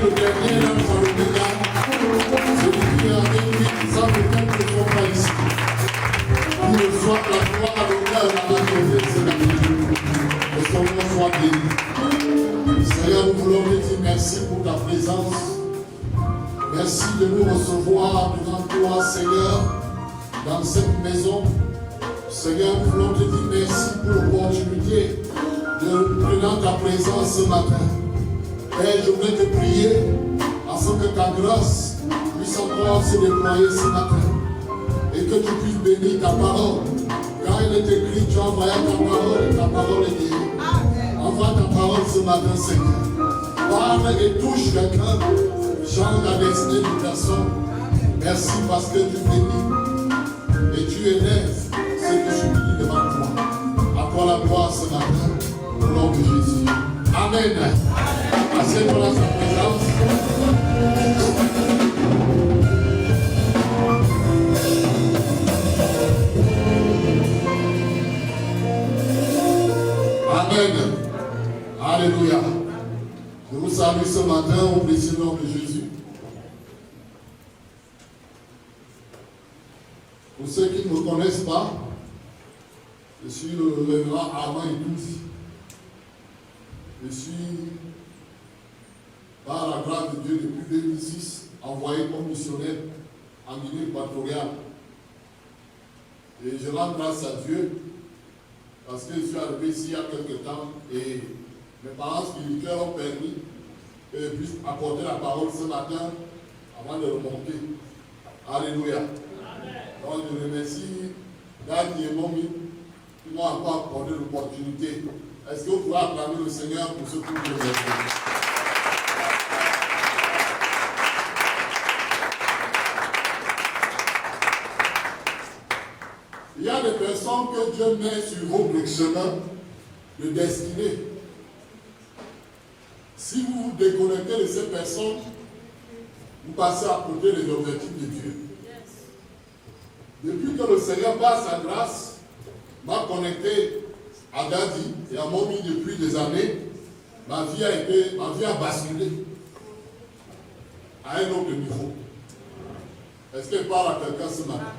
le dernier l'alpha l'oméga, celui qui a béni les âmes de qui ne sont pas ici. Qu'il reçoive la gloire, l'honneur, la majorité de ses amis. Que son nom soit béni. Seigneur, nous voulons te dire merci pour ta présence. Merci de nous recevoir devant toi, Seigneur, dans cette maison. Seigneur, nous voulons te dire merci pour l'opportunité de prendre ta présence ce matin. Père, je voudrais te prier afin que ta grâce puisse encore se déployer ce matin et que tu puisses bénir ta parole. Quand il est écrit, tu as envoyé ta parole et ta parole est guérie. Envoie ta parole ce matin, Seigneur. Parle et touche quelqu'un. Change la destinée d'une personne. Merci parce que tu bénis et tu élèves ceux qui supplient devant toi. À toi la gloire ce matin, au nom de Jésus. Amen. Assieds-toi dans sa présence. Amen. Alléluia. Je vous salue ce matin au précieux nom de Jésus. Pour ceux qui ne me connaissent pas, je suis le révérend Armand Idouzi. Je suis, par la grâce de Dieu, depuis 2006, envoyé comme missionnaire en Guinée équatoriale. Et je rends grâce à Dieu parce que je suis arrivé ici il y a quelques temps et mes parents spirituels ont permis que je puisse apporter la parole ce matin avant de remonter. Alléluia. Donc je remercie Dani et Momi qui m'ont encore accordé l'opportunité. Est-ce que vous pouvez acclamer le Seigneur pour ce coup de remerciement? Il y a des personnes que Dieu met sur votre chemin de destinée. Si vous vous déconnectez de ces personnes, vous passez à côté des objectifs de Dieu. Depuis que le Seigneur, par sa grâce, m'a connecté à Dadi et à Momi depuis des années, ma vie a basculé à un autre niveau. Est-ce qu'elle parle à quelqu'un ce matin?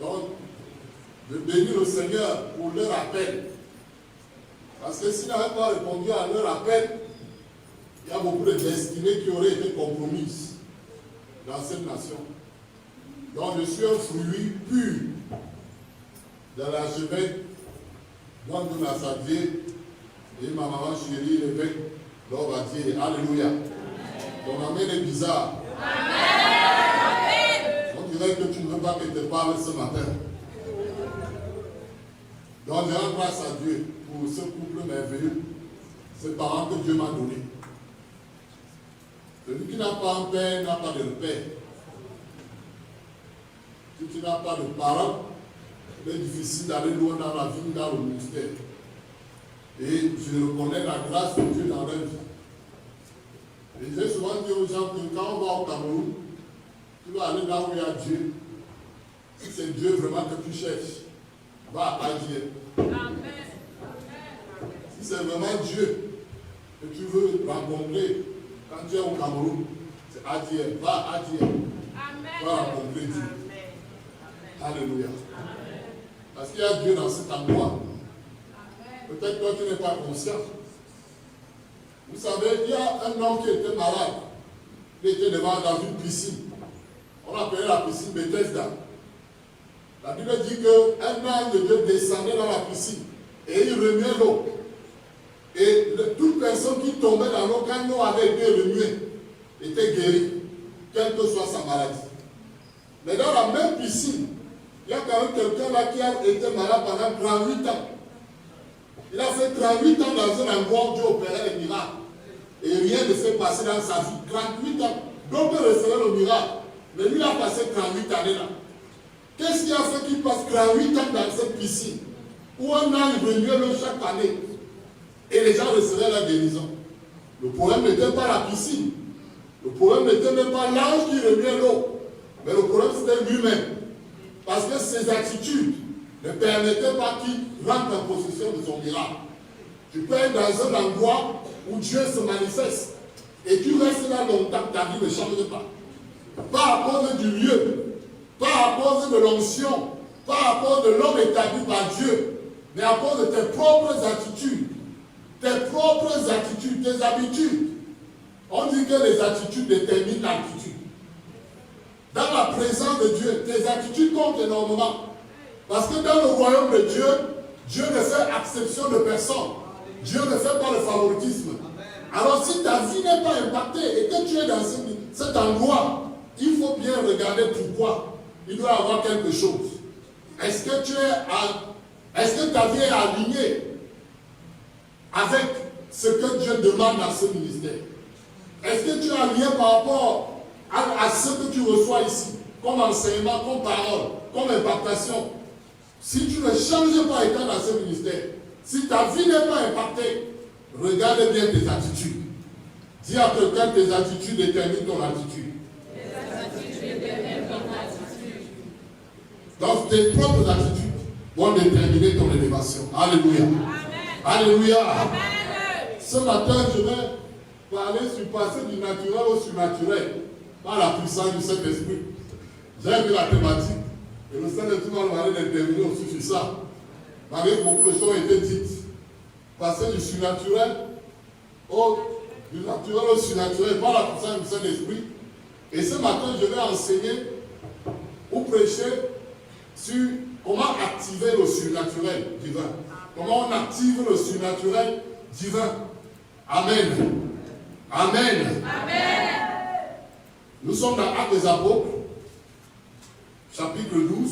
Donc, je bénis le Seigneur pour leur appel. Parce que s'ils n'avaient pas répondu à leur appel, il y a beaucoup de destinées qui auraient été compromises dans cette nation. Donc je suis un fruit pur de l'archevêque Wandou Nassadier et ma maman chérie, l'évêque Lobadier. Alléluia. Ton amen est bizarre. Amen. On dirait que tu ne veux pas que je te parle ce matin. Donc je rends grâce à Dieu pour ce couple merveilleux, ces parents que Dieu m'a donnés. Celui qui n'a pas un père n'a pas de père. Si tu n'as pas de parents, il est difficile d'aller loin dans la vie, dans le ministère. Et je reconnais la grâce de Dieu dans leur vie. Et j'ai souvent dit aux gens que quand on va au Cameroun, tu vas aller là où il y a Dieu. Si c'est Dieu vraiment que tu cherches, va à Dieu. Amen. Si c'est vraiment Dieu que tu veux rencontrer quand tu es au Cameroun, c'est à Dieu. Va à Dieu. Va rencontrer Dieu. Alléluia. Amen. Parce qu'il y a Dieu dans cet endroit. Peut-être que tu n'es pas conscient. Vous savez, il y a un homme qui était malade. Il était devant dans une piscine. On appelait la piscine Bethesda. La Bible dit qu'un ange de Dieu descendait dans la piscine et il remuait l'eau. Et toute personne qui tombait dans l'eau, quand l'eau avait été remuée, était guérie, quelle que soit sa maladie. Mais dans la même piscine, il y a quand même quelqu'un là qui a été malade pendant 38 ans. Il a fait 38 ans dans un endroit où Dieu opérait les miracles. Et rien ne s'est passé dans sa vie. 38 ans. Donc il recevait le miracle. Mais lui, il a passé 38 années là. Qu'est-ce qui a fait qu'il passe 38 ans dans cette piscine où un ange remuait l'eau chaque année et les gens recevaient la guérison? Le problème n'était pas la piscine. Le problème n'était même pas l'ange qui remuait l'eau. Mais le problème c'était lui-même. Parce que ses attitudes ne permettaient pas qu'il rentre en possession de son miracle. Tu peux être dans un endroit où Dieu se manifeste. et tu restes là longtemps, ta vie ne change pas. Pas à cause du lieu, pas à cause de l'onction, pas à cause de l'homme établi par Dieu, mais à cause de tes propres attitudes, tes habitudes. On dit que les attitudes déterminent l'altitude. Dans la présence de Dieu, tes attitudes comptent énormément. Parce que dans le royaume de Dieu, Dieu ne fait exception de personne. Dieu ne fait pas le favoritisme. Alors si ta vie n'est pas impactée et que tu es dans cet endroit, il faut bien regarder pourquoi. Il doit y avoir quelque chose. Est-ce que ta vie est alignée avec ce que Dieu demande à ce ministère? Est-ce que tu es aligné par rapport à ce que tu reçois ici, comme enseignement, comme parole, comme impactation? Si tu ne changes pas étant dans ce ministère, si ta vie n'est pas impactée, regarde bien tes attitudes. Dis à quelqu'un, tes attitudes déterminent ton attitude. Donc tes propres attitudes vont déterminer ton élévation. Alléluia. Amen. Alléluia. Amen. Ce matin, je vais parler sur passer du naturel au surnaturel par la puissance du Saint-Esprit. J'ai vu la thématique et le Saint-Esprit m'a demandé d'intervenir aussi sur ça. Malgré que beaucoup de choses ont été dites. Passer du surnaturel au surnaturel par la puissance du Saint-Esprit. Et ce matin, je vais enseigner ou prêcher sur comment activer le surnaturel divin. Comment on active le surnaturel divin. Amen. Amen. Amen. Nous sommes dans Actes des Apôtres, chapitre 12.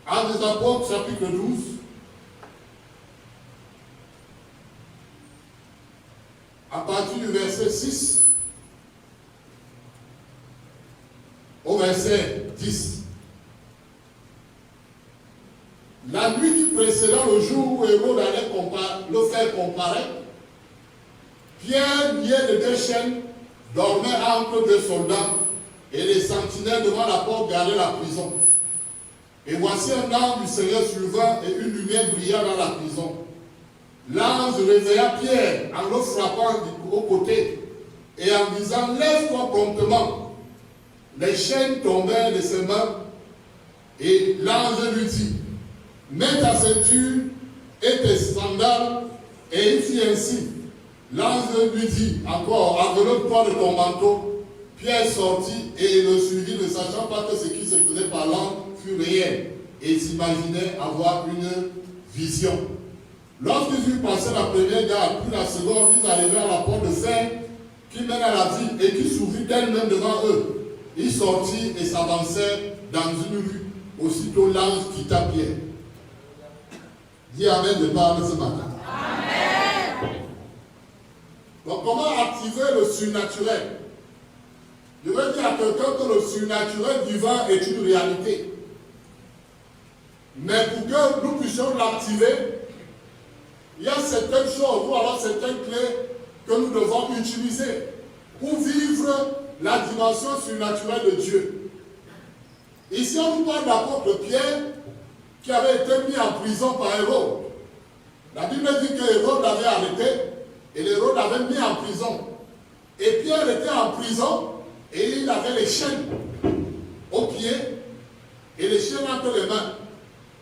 Actes des Apôtres, chapitre 12. À partir du verset 6 au verset 10. La nuit précédant le jour où Hérode allait le faire comparaître, Pierre, lié de deux chaînes, dormait entre deux soldats et les sentinelles devant la porte gardaient la prison. Et voici un ange du Seigneur survint et une lumière brilla dans la prison. L'ange réveilla Pierre en le frappant au côté et en disant « Lève-toi promptement ». Les chaînes tombèrent de ses mains et l'ange lui dit « Mets ta ceinture et tes sandales » et il fit ainsi. L'ange lui dit encore « Enveloppe-toi de ton manteau ». Pierre sortit et le suivit, ne sachant pas que ce qui se faisait par l'ange fut réel et s'imaginait avoir une vision. Lorsqu'ils eurent passé la première gare, puis la seconde, ils arrivèrent à la porte de fer qui mène à la ville et qui s'ouvrit d'elle-même devant eux. Ils sortirent et s'avancèrent dans une rue. Aussitôt l'ange quitta Pierre. Dis Amen de parole ce matin. Amen. Donc comment activer le surnaturel? Je veux dire à quelqu'un que le surnaturel divin est une réalité. Mais pour que nous puissions l'activer, il y a certaines choses ou alors certaines clés que nous devons utiliser pour vivre la dimension surnaturelle de Dieu. Ici, on nous parle de l'apôtre Pierre qui avait été mis en prison par Hérode. La Bible dit que Hérode l'avait arrêté et Hérode l'avait mis en prison. Et Pierre était en prison et il avait les chaînes aux pieds et les chaînes entre les mains.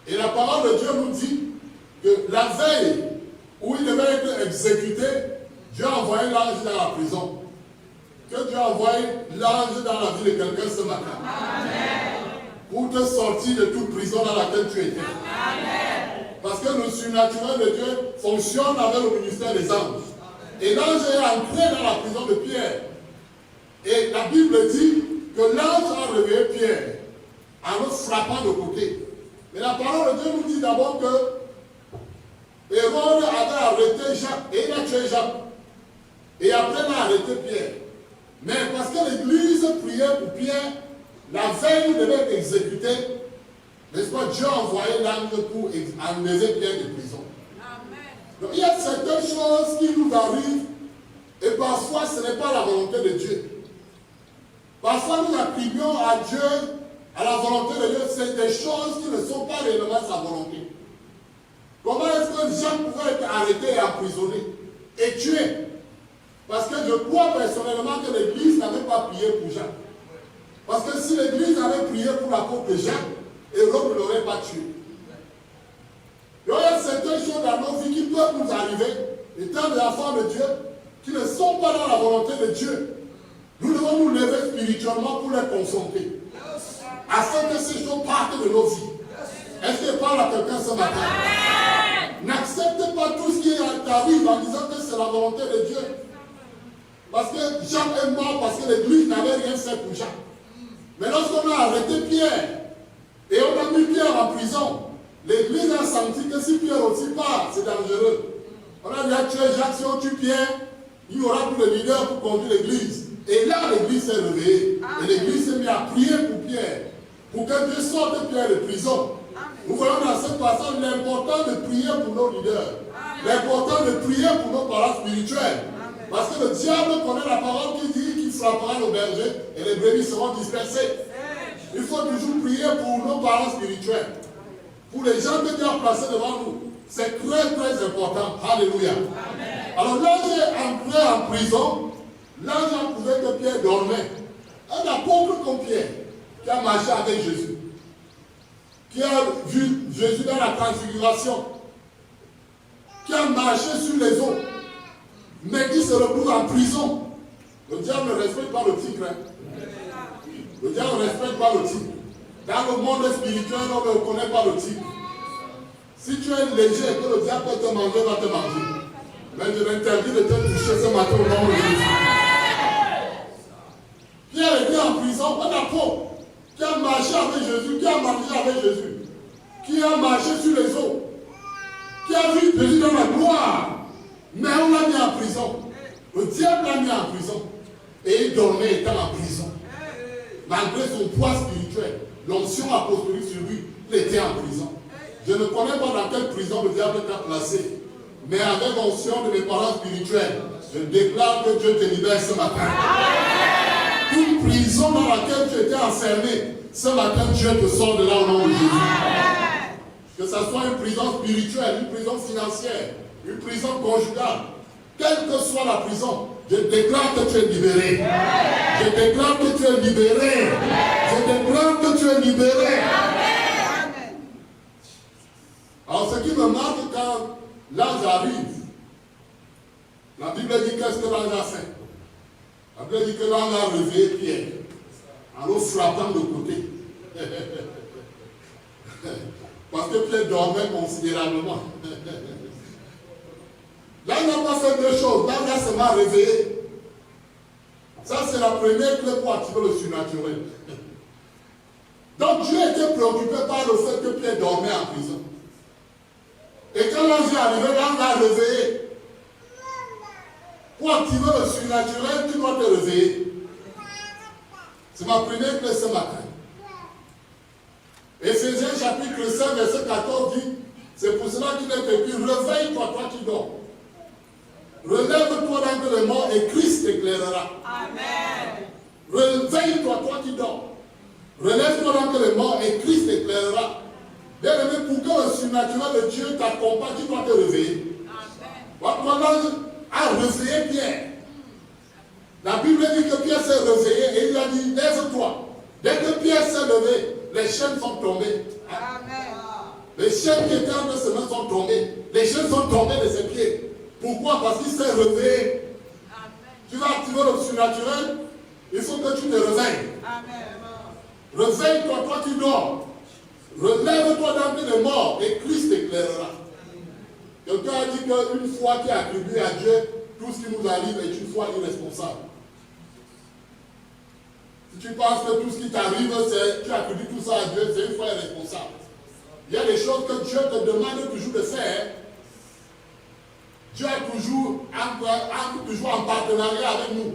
Et la parole de Dieu nous dit que la veille où il devait être exécuté, Dieu a envoyé l'ange dans la prison. Que Dieu a envoyé l'ange dans la vie de quelqu'un ce matin. Amen. Pour te sortir de toute prison dans laquelle tu étais. Amen. Parce que le surnaturel de Dieu fonctionne avec le ministère des anges. Et l'ange est entré dans la prison de Pierre. Et la Bible dit que l'ange a réveillé Pierre en le frappant de côté. Mais la parole de Dieu nous dit d'abord que Hérode avait arrêté Jacques et il a tué Jacques. Et après il a arrêté Pierre. Mais parce que l'église priait pour Pierre, la veille devait être exécutée, n'est-ce pas? Dieu a envoyé l'ange pour enlever Pierre de prison. Amen. Donc il y a certaines choses qui nous arrivent et parfois ce n'est pas la volonté de Dieu. Parfois nous attribuons à Dieu, à la volonté de Dieu, c'est des choses qui ne sont pas réellement sa volonté. Comment est-ce que Jean pouvait être arrêté et emprisonné et tué? Parce que je crois personnellement que l'Église n'avait pas prié pour Jean. Parce que si l'Église avait prié pour l'apôtre Jean, Hérode ne l'aurait pas tué. Il y a certaines choses dans nos vies qui peuvent nous arriver, étant des enfants de Dieu, qui ne sont pas dans la volonté de Dieu. Nous devons nous lever spirituellement pour les confronter, afin que ces choses partent de nos vies. Est-ce que je parle à quelqu'un ce matin? N'accepte pas tout ce qui t'arrive en disant que c'est la volonté de Dieu. Parce que Jean est mort parce que l'Église n'avait rien fait pour Jean. Mais lorsqu'on a arrêté Pierre et on a mis Pierre en prison, l'Église a senti que si Pierre aussi part, c'est dangereux. On a dit à tuer Jacques, si on tue Pierre, il y aura plus de leader pour conduire l'Église. Et là, l'Église s'est réveillée. Et l'Église s'est mise à prier pour Pierre, pour que Dieu sorte Pierre de prison. Nous voyons dans cette passage l'important de prier pour nos leaders, l'important de prier pour nos parents spirituels. Parce que le diable connaît la parole qui dit qu'il frappera nos bergers et les brebis seront dispersées. Il faut toujours prier pour nos parents spirituels, pour les gens que Dieu a placés devant nous. C'est très très important. Alléluia. Alors là, j'ai entré en prison. Là, j'ai trouvé que Pierre dormait. Un apôtre comme Pierre, qui a marché avec Jésus, qui a vu Jésus dans la transfiguration, qui a marché sur les eaux, mais qui se retrouve en prison. Le diable ne respecte pas le tigre. Le diable ne respecte pas le tigre. Dans le monde spirituel, on ne reconnaît pas le tigre. Si tu es léger, que le diable peut te manger, va te manger. Mais je l'interdis de te toucher ce matin au nom de Jésus. Pierre était en prison, un apôtre qui a marché avec Jésus, qui a mangé avec Jésus, qui a marché sur les eaux, qui a vu Jésus dans la gloire. Mais on l'a mis en prison. Le diable l'a mis en prison. Et il dormait étant en prison. Malgré son poids spirituel, l'onction apostolique sur lui, il était en prison. Je ne connais pas dans quelle prison le diable t'a placé. Mais avec l'onction de mes parents spirituels, je déclare que Dieu te libère ce matin. Toute prison dans laquelle tu étais enfermé, ce matin Dieu te sort de là au nom de Jésus. Que ce soit une prison spirituelle, une prison financière, une prison conjugale, quelle que soit la prison, je déclare que tu es libéré. Je déclare que tu es libéré. Je déclare que tu es libéré. Alors ce qui me marque quand l'ange arrive, la Bible dit qu'est-ce que l'ange a fait? La Bible dit que l'ange a réveillé Pierre en le frappant de côté. Parce que Pierre dormait considérablement. Là, il n'a pas fait deux choses. Là, il a seulement réveillé. Ça, c'est la première clé pour activer le surnaturel. Donc, Dieu était préoccupé par le fait que Pierre dormait en prison. Et quand l'ange est arrivé, l'ange l'a réveillé. Pour activer le surnaturel, tu dois te réveiller. C'est ma première clé ce matin. Éphésiens chapitre 5, verset 14 dit, c'est pour cela qu'il est écrit, réveille-toi, toi qui dors. Relève-toi d'entre les morts et Christ t'éclairera. Amen. Réveille-toi, toi qui dors. Relève-toi d'entre les morts et Christ t'éclairera. Bien aimé, pour que le surnaturel de Dieu t'accompagne, tu dois te réveiller. Amen. L'ange a réveillé Pierre. La Bible dit que Pierre s'est réveillé et il lui a dit, lève-toi. Dès que Pierre s'est levé, les chaînes sont tombées. Amen. Les chaînes qui étaient en train de se mettre sont tombées. Les chaînes sont tombées de ses pieds. Pourquoi? Parce qu'il s'est réveillé. Amen. Tu vas activer le surnaturel, il faut que tu te réveilles. Amen. Réveille-toi, toi qui dors. Relève-toi d'entre les morts et Christ t'éclairera. Quelqu'un a dit qu'une foi qui est attribuée à Dieu, tout ce qui nous arrive est une foi irresponsable. Si tu penses que tout ce qui t'arrive, tu attribues tout ça à Dieu, c'est une foi irresponsable. Il y a des choses que Dieu te demande toujours de faire. Dieu est toujours en partenariat avec nous.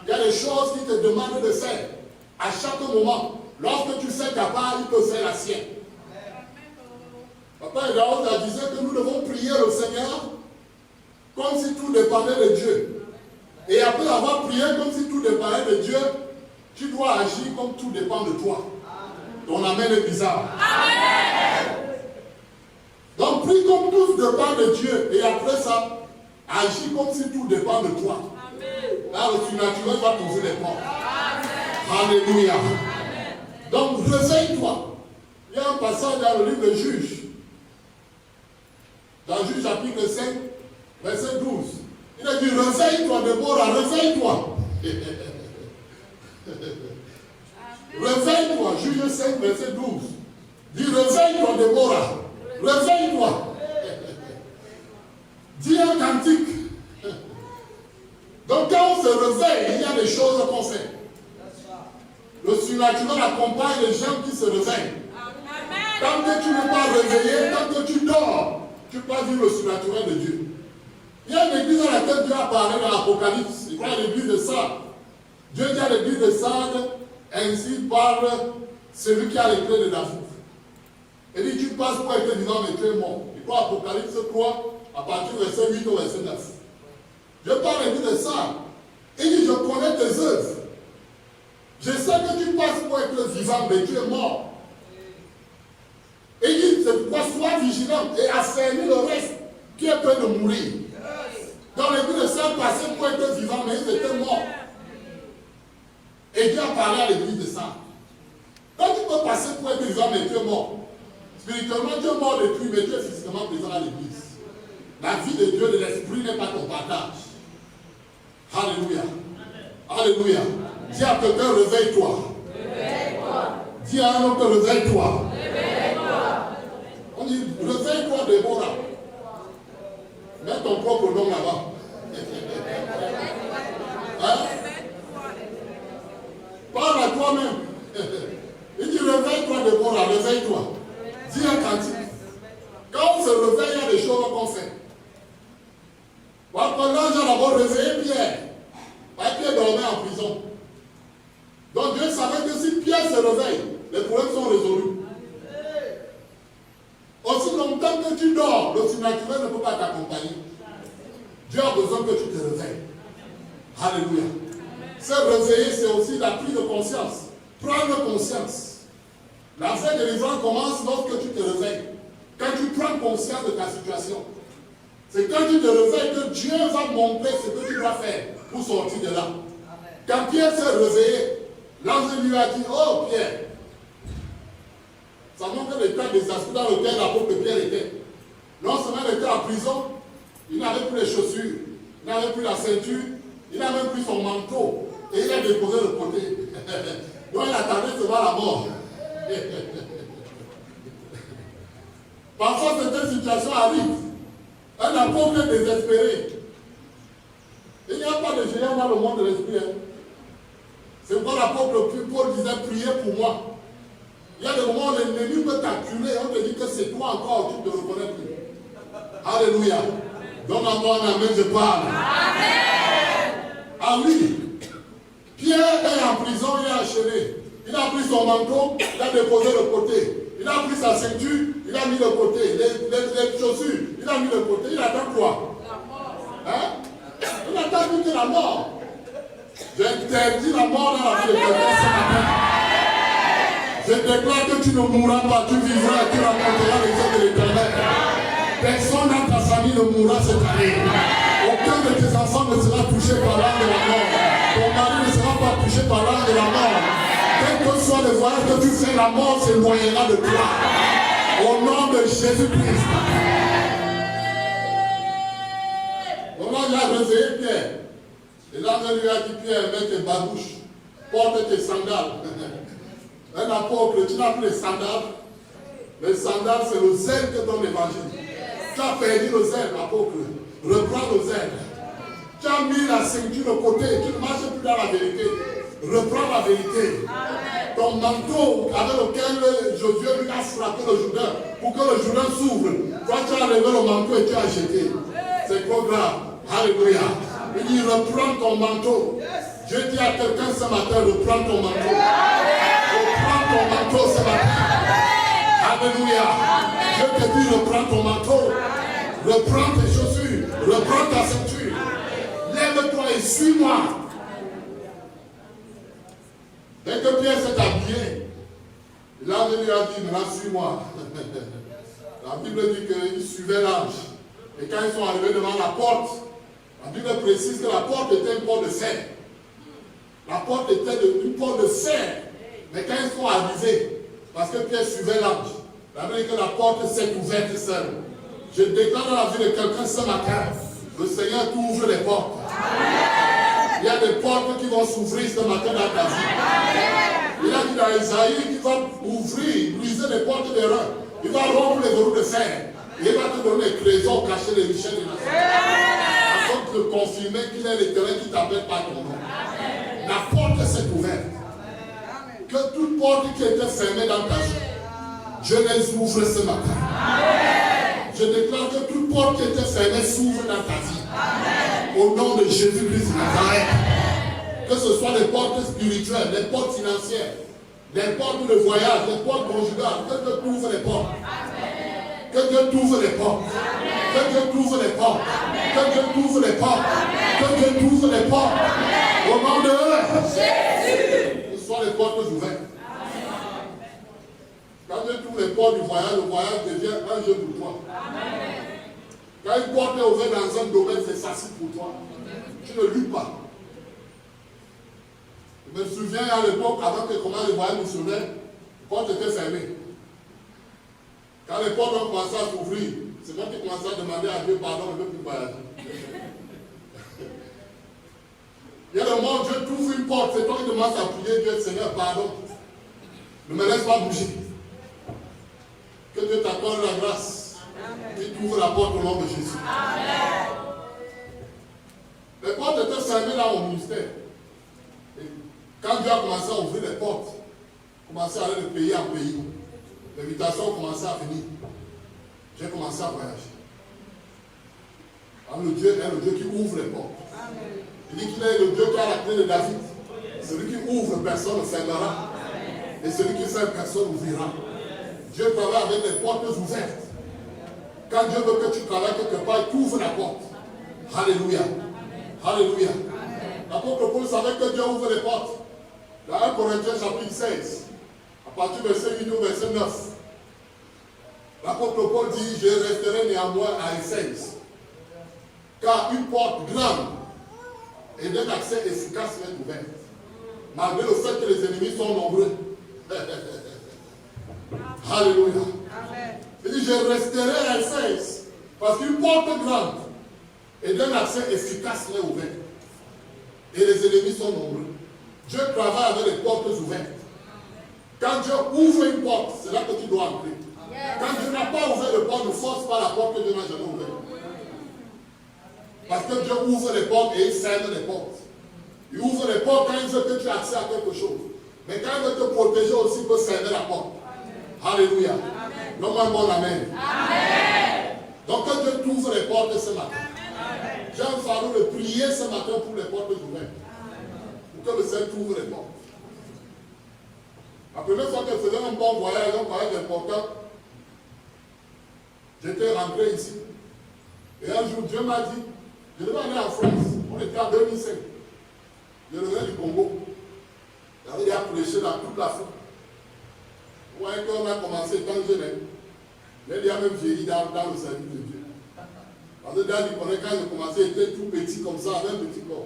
Il y a des choses qu'il te demande de faire à chaque moment. Lorsque tu fais ta part, il peut faire la sienne. Papa Edaouz disait que nous devons prier le Seigneur comme si tout dépendait de Dieu. Et après avoir prié comme si tout dépendait de Dieu, tu dois agir comme tout dépend de toi. Ton amen est bizarre. Amen. Donc prie comme tout dépend de Dieu. Et après ça, agis comme si tout dépend de toi. Là, le surnaturel va poser les portes. Alléluia. Donc, réveille-toi. Il y a un passage dans le livre de Juges. Dans Juges chapitre 5, verset 12. Il a dit, réveille-toi, Déborah, réveille-toi. Réveille-toi, Juges 5, verset 12. Dis, réveille-toi, Déborah. Réveille-toi. Dis un cantique. Donc quand on se réveille, il y a des choses qu'on fait. Le surnaturel accompagne les gens qui se réveillent. Tant que tu n'es pas réveillé, tant que tu dors, tu peux pas vivre le surnaturel de Dieu. Il y a une église dans laquelle Dieu apparaît dans l'Apocalypse. Il croit l'église de Sardes. Dieu dit à l'église de Sardes, ainsi parle celui qui a les clés de David. Il dit, tu passes pour être vivant, mais tu es mort. Il croit Apocalypse 3, à partir du verset 8 au verset 9. Dieu parle à l'église de Sardes. Il dit, je connais tes œuvres. Je sais que tu passes pour être vivant, mais tu es mort. Il dit, c'est pourquoi sois vigilant et assaillis le reste qui est prêt de mourir. Dans l'église de Sardes passaient pour être vivant, mais ils étaient morts. Et Dieu a parlé à l'église de Sardes. Donc tu peux passer pour être vivant, mais tu es mort. Spirituellement, tu es mort depuis, mais tu es physiquement présent à l'église. La vie de Dieu, de l'esprit n'est pas ton partage. Alléluia. Alléluia. Dis à quelqu'un, réveille-toi. Dis à un autre, réveille-toi. On dit, réveille-toi, Déborah. Mets ton propre nom là-bas. Hein? Parle à toi-même. Il dit, réveille-toi, Déborah, réveille-toi. Dis un cantique. Quand on se réveille, il y a des choses qu'on fait. Pendant l'ange a d'abord réveillé Pierre. Pierre dormait en prison. Donc Dieu savait que si Pierre se réveille, les problèmes sont résolus. Aussi longtemps que tu dors, le surnaturel ne peut pas t'accompagner. Dieu a besoin que tu te réveilles. Alléluia. Se réveiller, c'est aussi la prise de conscience. Prendre conscience. La vraie délivrance commence lorsque tu te réveilles. Quand tu prends conscience de ta situation. C'est quand tu te réveilles que Dieu va montrer ce que tu dois faire pour sortir de là. Quand Pierre s'est réveillé, l'ange lui a dit, oh Pierre, ça montre l'état désastreux dans lequel l'apôtre Pierre était. Non seulement il était en prison, il n'avait plus les chaussures, il n'avait plus la ceinture, il n'a même plus son manteau, et il a déposé le côté. Donc il attendait seulement la mort. Parfois, cette situation arrive. Un apôtre est désespéré. Il n'y a pas de géant dans le monde de l'esprit. Hein. C'est pourquoi l'apôtre Paul disait, priez pour moi. Il y a des moments où l'ennemi peut t'acculer, on te dit que c'est toi encore, tu ne te reconnais plus. Alléluia. Donne-moi un amen, je parle. Amen. Ah oui. Pierre est en prison, il est enchaîné. Il a pris son manteau, il a déposé le côté. Il a pris sa ceinture, il a mis le côté. Les chaussures, il a mis le côté. Il attend quoi? La mort. Hein? Il attend plus que la mort. J'interdis la mort dans la vie de quelqu'un ce matin. Je déclare que tu ne mourras pas, tu vivras et tu rencontreras les hommes de l'Éternel. Personne dans ta famille ne mourra cette année. Aucun de tes enfants ne sera touché par l'âme de la mort. Ton mari ne sera pas touché par l'âme de la mort. Quel que soit le voyage que tu fais, la mort s'éloignera de toi. Au nom de Jésus-Christ. Donc là, il a réveillé Pierre. Et là, il lui a dit, Pierre, mets tes babouches, porte tes sandales. Un apôtre, tu n'as plus les sandales. Les sandales, c'est le zèle que donne l'évangile. Tu as perdu le zèle, apôtre. Reprends le zèle. Tu as mis la ceinture de côté. Tu ne marches plus dans la vérité. Reprends la vérité. Amen. Ton manteau avec lequel Josué lui a frappé le Jourdain pour que le Jourdain s'ouvre. Toi, tu as levé le manteau et tu as jeté. C'est trop grave. Alléluia. Il dit, reprends ton manteau. Dieu dit à quelqu'un ce matin, reprends ton manteau. Reprends ton manteau ce matin. Alléluia. Dieu te dit, reprends ton manteau. Reprends tes chaussures. Reprends ta ceinture. Lève-toi et suis-moi. Dès que Pierre s'est habillé, l'ange lui a dit, maintenant suis-moi. La Bible dit qu'ils suivaient l'ange. Et quand ils sont arrivés devant la porte, la Bible précise que la porte était une porte de fer. La porte était une porte de fer. Mais quand ils sont arrivés, parce que Pierre suivait l'ange, la Bible dit que la porte s'est ouverte seule. Je déclare dans la vie de quelqu'un ce matin, le Seigneur t'ouvre les portes. Amen. Il y a des portes qui vont s'ouvrir ce matin dans ta vie. Amen. Il a dit dans Isaïe qu'il va ouvrir, briser les portes des reins. Il va rompre les verrous de fer. Et il va te donner les trésors cachés des richesses des nations. Afin de te confirmer qu'il est l'Éternel qui t'appelle par ton nom. Amen. La porte s'est ouverte. Amen. Que toute porte qui était fermée dans ta vie, je les ouvre ce matin. Amen. Je déclare que toute porte qui était fermée s'ouvre dans ta vie. Amen. Au nom de Jésus-Christ de Nazareth. Que ce soit les portes spirituelles, les portes financières, les portes de voyage, les portes conjugales, que Dieu t'ouvre les portes. Amen. Que Dieu t'ouvre les portes. Amen. Que Dieu t'ouvre les portes. Amen. Que Dieu t'ouvre les portes. Amen. Que Dieu t'ouvre les portes. Amen. Au nom de Jésus. Que ce soit les portes ouvertes. Quand Dieu t'ouvre les portes du voyage, le voyage devient un jeu pour toi. Amen. Quand une porte est ouverte dans un domaine, c'est facile pour toi. Tu ne luttes pas. Je me souviens à l'époque, avant que commence le voyage missionnaire, les portes étaient fermées. Quand les portes ont commencé à s'ouvrir, c'est moi qui commençais à demander à Dieu pardon, je ne veux plus voyager. Il y a le moment où Dieu t'ouvre une porte, c'est toi qui commences à prier Dieu, Seigneur, pardon. Ne me laisse pas bouger. Que Dieu t'accorde la grâce. Et t'ouvre la porte au nom de Jésus. Amen. Les portes étaient fermées dans mon ministère. Et quand Dieu a commencé à ouvrir les portes, commencé à aller de pays en pays, l'invitation a commencé à venir. J'ai commencé à voyager. Alors, le Dieu est le Dieu qui ouvre les portes. Amen. Il dit qu'il est le Dieu qui a la clé de David. Celui qui ouvre, personne ne fermera. Et celui qui ferme, personne n'ouvrira. Dieu travaille avec les portes ouvertes. Quand Dieu veut que tu travailles quelque part, il t'ouvre la porte. Alléluia. Alléluia. L'apôtre Paul savait que Dieu ouvre les portes. Dans 1 Corinthiens chapitre 16, à partir du verset 8 au verset 9, l'apôtre Paul dit, je resterai néanmoins à Éphèse, car une porte grande et d'un accès efficace m'est ouverte, malgré le fait que les ennemis sont nombreux. Alléluia. Amen. Il dit, je resterai à Éphèse, parce qu'une porte grande et d'un accès efficace m'est ouverte. Et les ennemis sont nombreux. Dieu travaille avec les portes ouvertes. Quand Dieu ouvre une porte, c'est là que tu dois entrer. Quand Dieu n'a pas ouvert le porte, ne force pas la porte que Dieu n'a jamais ouverte. Parce que Dieu ouvre les portes et il ferme les portes. Il ouvre les portes quand il veut que tu aies accès à quelque chose. Mais quand il veut te protéger aussi, il peut fermer la porte. Alléluia. Non, un bon amen. Amen. Donc quand Dieu t'ouvre les portes ce matin, j'ai un fardeau de prier ce matin pour les portes ouvertes. Pour que le Seigneur t'ouvre les portes. La première fois que je faisais un bon voyage, un voyage important, j'étais rentré ici. Et un jour, Dieu m'a dit, je devais aller en France. On était en 2005. Je revenais du Congo. J'avais déjà prêché dans toute l'Afrique. Vous voyez qu'on a commencé tant jeune. J'ai déjà même vieilli dans le service de Dieu. Parce que dans le quand j'ai commencé, j'étais tout petit comme ça, avec un petit corps.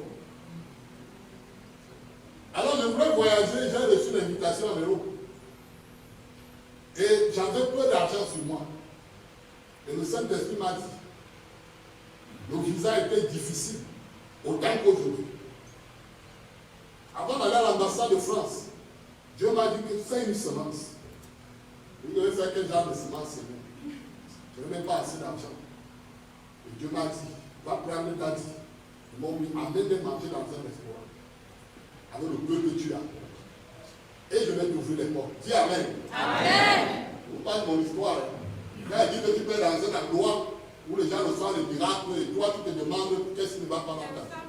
Alors je voulais voyager, j'ai reçu l'invitation en Europe. Et j'avais peu d'argent sur moi. Et le Saint-Esprit m'a dit, le visa était difficile, autant qu'aujourd'hui. Avant d'aller à l'ambassade de France, Dieu m'a dit que fais une semence. Vous devez faire quel genre de semence c'est bon. Je n'ai même pas assez d'argent. Et Dieu m'a dit, va prendre ta vie. Ils m'ont mis, amène manger dans un restaurant. Avec le peu que tu as. Et je vais t'ouvrir les portes. Dis Amen. Amen. Je vous parle de mon histoire. Quand il dit que tu peux dans un endroit où les gens reçoivent les miracles et toi tu te demandes qu'est-ce qui ne va pas dans ta vie.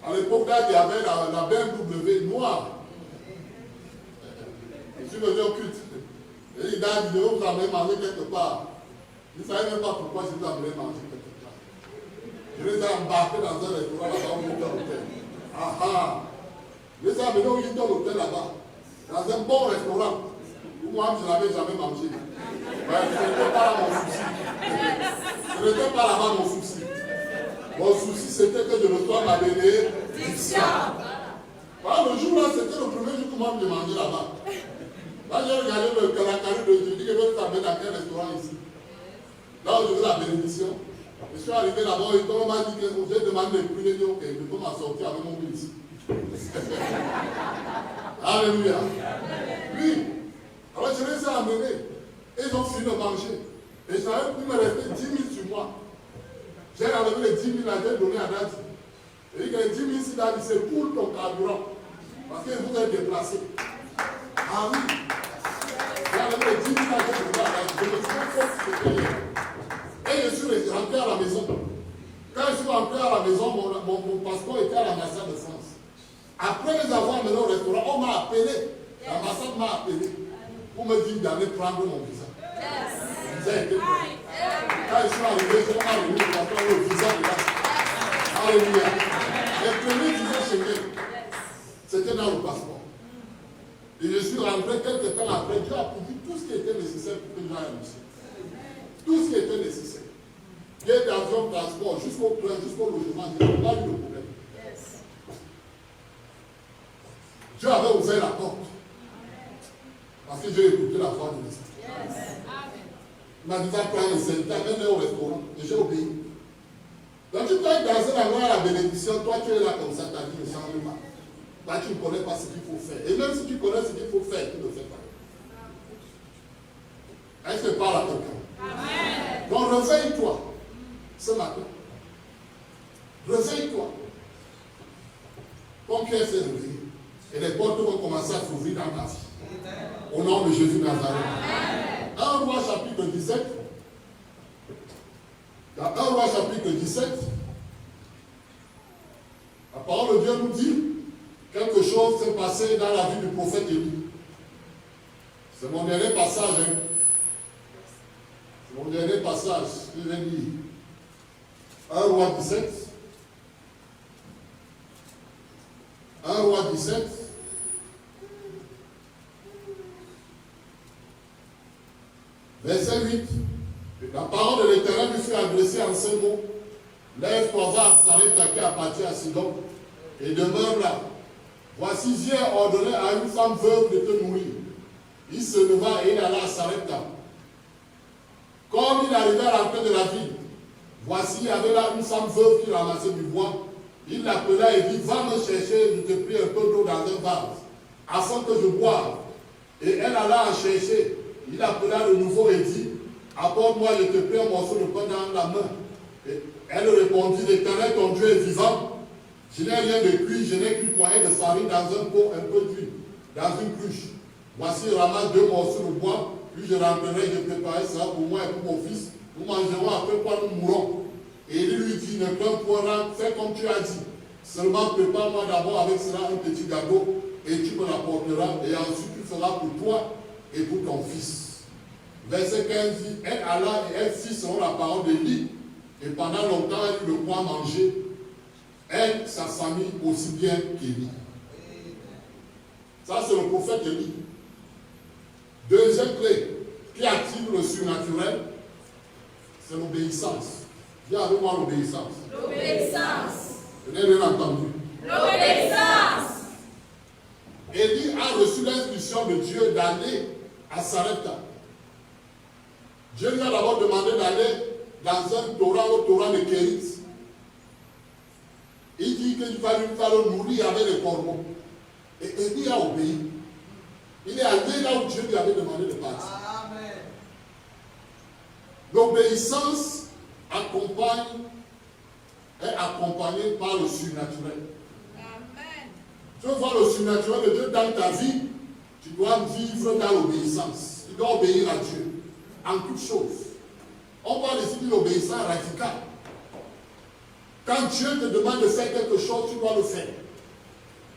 À l'époque là, il y avait la BMW noire. Je suis venu au culte. Et il a dit, vous avez mangé quelque part. Je ne savais même pas pourquoi je vous avais mangé quelque part. Je les ai embarqués dans un restaurant là-bas où j'étais à l'hôtel. Ah ah. Je les ai amenés où j'étais à l'hôtel là-bas. Dans un bon restaurant. Où Moi, je n'avais jamais mangé. Ouais, ce n'était pas là mon souci. Ce n'était pas là-bas mon souci. Mon souci, c'était que je reçois ma bénédiction. Le jour-là, c'était le premier jour que moi, je mangeais là-bas. Là, j'ai regardé le caractère de Dieu. Je dis que je vais t'amener dans quel restaurant ici. Là où je veux la bénédiction. Je suis arrivé là-bas et quand on m'a dit que j'ai demandé le prix, j'ai dit ok, je peux m'en sortir avec mon bill ici. Alléluia. Oui. Alors je les ai amenés. Et ils ont fini de manger. Et j'avais pu me rester 10 000 sur moi. J'ai enlevé les 10 000 à j'ai donné à Dadi. Et il dit que les 10 000 ici, Dadi, c'est pour ton carburant. Parce que vous êtes déplacé. Ah oui. J'ai enlevé les 10 000 à j'ai donné à Dadi. Je me suis fait et je suis rentré à la maison. Quand je suis rentré à la maison, mon passeport était à l'ambassade de France. Après les avoir menés au restaurant, on m'a appelé. L'ambassade m'a appelé pour me dire d'aller prendre mon visa. Le visa était prêt. Quand je suis arrivé, on m'a remis le passeport le visa de là. Alléluia. Les premiers visas Schengen, c'était dans le passeport. Et je suis rentré quelques temps après. Dieu a produit tout ce qui était nécessaire pour que j'aille à Russie. Tout ce qui était nécessaire. Billet d'avion, transport, jusqu'au train, jusqu'au logement, je n'ai pas eu de problème. Dieu avait ouvert la porte. Parce que j'ai écouté la voix de l'Esprit. Il m'a dit, va prendre les serviteurs, amène-les au restaurant. Et j'ai obéi. Donc tu peux être dans un endroit à la bénédiction, toi tu es là comme ça, ta vie ne change pas. Bah, tu ne connais pas ce qu'il faut faire. Et même si tu connais ce qu'il faut faire, tu ne le fais pas. Est-ce que je parle à quelqu'un? Amen. Donc réveille-toi ce matin. Réveille-toi. Comme Pierre s'est réveillé. Et les portes vont commencer à s'ouvrir dans ta vie. Au nom de Jésus Nazareth. 1 Roi chapitre 17. Dans 1 Roi chapitre 17, la parole de Dieu nous dit quelque chose s'est passé dans la vie du prophète Élie. C'est mon dernier passage. Hein? C'est mon dernier passage. Je vais lire. 1 Roi 17. 1 Roi 17. Verset 8. La parole de l'Éternel lui fut adressée en ces mots. Lève-toi, va, Sarepta qui appartient à Sidon, et demeure là. Voici, j'ai ordonné à une femme veuve de te nourrir. Il se leva et il alla à Sarepta. Comme il arrivait à l'entrée de la ville, voici, il y avait là une femme veuve qui ramassait du bois. Il l'appela et dit, va me chercher, je te prie, un peu d'eau dans un vase, afin que je boive. Et elle alla en chercher. Il appela de nouveau et dit, apporte-moi, je te prie, un morceau de pain dans la main. Et elle répondit, l'Éternel, ton Dieu est vivant. Je n'ai rien de cuit, je n'ai qu'une poignée de farine dans un pot, un peu d'huile, dans une cruche. Voici, ramasse 2 morceaux de bois, puis je rentrerai, je préparerai ça pour moi et pour mon fils. Nous mangerons, après quoi nous mourrons. Et il lui dit, ne crains point, fais comme tu as dit. Seulement prépare-moi d'abord avec cela un petit gâteau, et tu me l'apporteras, et ensuite tu feras pour toi et pour ton fils. Verset 15 dit, elle alla et elle fit selon la parole d'Élie, et pendant longtemps elle eut le quoi manger, elle, sa famille, aussi bien qu'Élie. Ça c'est le prophète Élie. Deuxième clé qui active le surnaturel, c'est l'obéissance. Viens avec moi l'obéissance. L'obéissance. Je n'ai rien entendu. L'obéissance. Élie a reçu l'instruction de Dieu d'aller à Sarepta. Dieu lui a d'abord demandé d'aller dans un torrent, au torrent de Kérit. Il dit qu'il va le nourrir avec les corbeaux. Et Élie a obéi. Il est allé là où Dieu lui avait demandé de partir. Amen. L'obéissance est accompagnée par le surnaturel. Amen. Tu veux voir le surnaturel de Dieu dans ta vie, tu dois vivre dans l'obéissance. Tu dois obéir à Dieu en toutes choses. On parle ici d'une obéissance radicale. Quand Dieu te demande de faire quelque chose, tu dois le faire.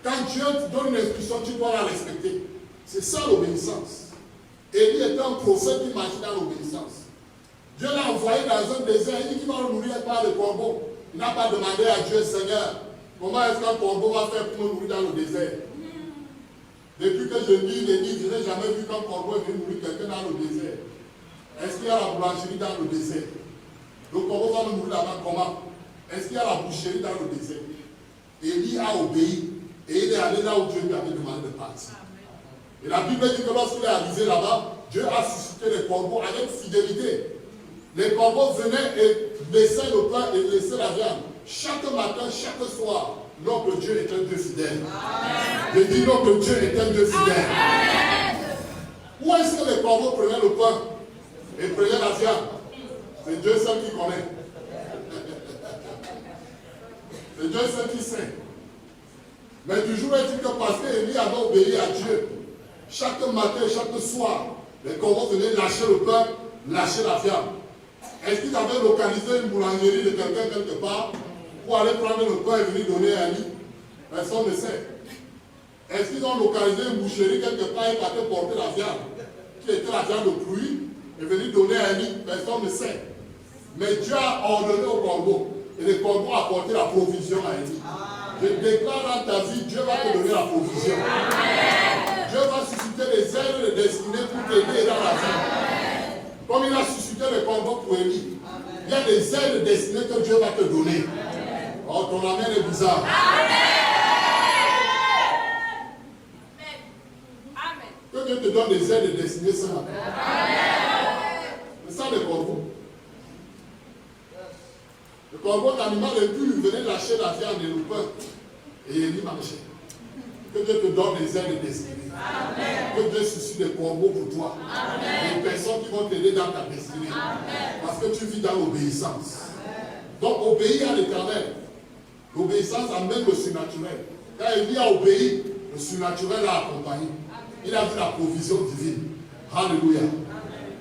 Quand Dieu te donne une instruction, tu dois la respecter. C'est ça l'obéissance. Élie était un prophète qui marchait dans l'obéissance. Dieu l'a envoyé dans un désert, il dit qu'il va le nourrir par le corbeau. Il n'a pas demandé à Dieu, Seigneur, comment est-ce qu'un corbeau va faire pour me nourrir dans le désert? Depuis que je lis les livres, je n'ai jamais vu qu'un corbeau est venu nourrir quelqu'un dans le désert. Est-ce qu'il y a la boulangerie dans le désert? Le corbeau va me nourrir là-bas comment? Est-ce qu'il y a la boucherie dans le désert? Élie a obéi et il est allé là où Dieu lui avait demandé de partir. Et la Bible dit que lorsqu'il est arrivé là-bas, Dieu a suscité les corbeaux avec fidélité. Les corbeaux venaient et laissaient le pain et laissaient la viande. Chaque matin, chaque soir, notre Dieu est un Dieu fidèle. Je dis notre Dieu est un Dieu fidèle. Où est-ce que les corbeaux prenaient le pain et prenaient la viande? C'est Dieu seul qui connaît. C'est Dieu seul qui sait. Mais du jour est-il que parce qu'Élie avait obéi à Dieu, chaque matin, chaque soir, les corbeaux venaient lâcher le pain, lâcher la viande. Est-ce qu'ils avaient localisé une boulangerie de quelqu'un quelque part pour aller prendre le pain et venir donner à lui? Personne ne sait. Est-ce qu'ils ont localisé une boucherie quelque part et partaient porter la viande, qui était la viande de pluie, et venir donner à lui? Personne ne sait. Mais Dieu a ordonné aux corbeaux, et les corbeaux ont apporté la provision à Élie. Je déclare dans ta vie, Dieu va te donner la provision. Dieu va susciter les ailes de destinée pour t'aider dans la vie. Comme il a suscité les corbeaux pour Élie, il y a des ailes de destinée que Dieu va te donner. Oh, ton amen est bizarre. Que Dieu te donne des ailes de destinée ce matin. C'est ça les corbeaux. Le corbeau d'animal impur venait lâcher la viande et le pain. Et Élie marchait. Que Dieu te donne des ailes de destinée. Que Dieu suscite des corbeaux pour toi. Des personnes qui vont t'aider dans ta destinée. Parce que tu vis dans l'obéissance. Donc obéis à l'Éternel. L'obéissance amène le surnaturel. Quand Élie a obéi, le surnaturel l'a accompagné. Il a vu la provision divine. Alléluia.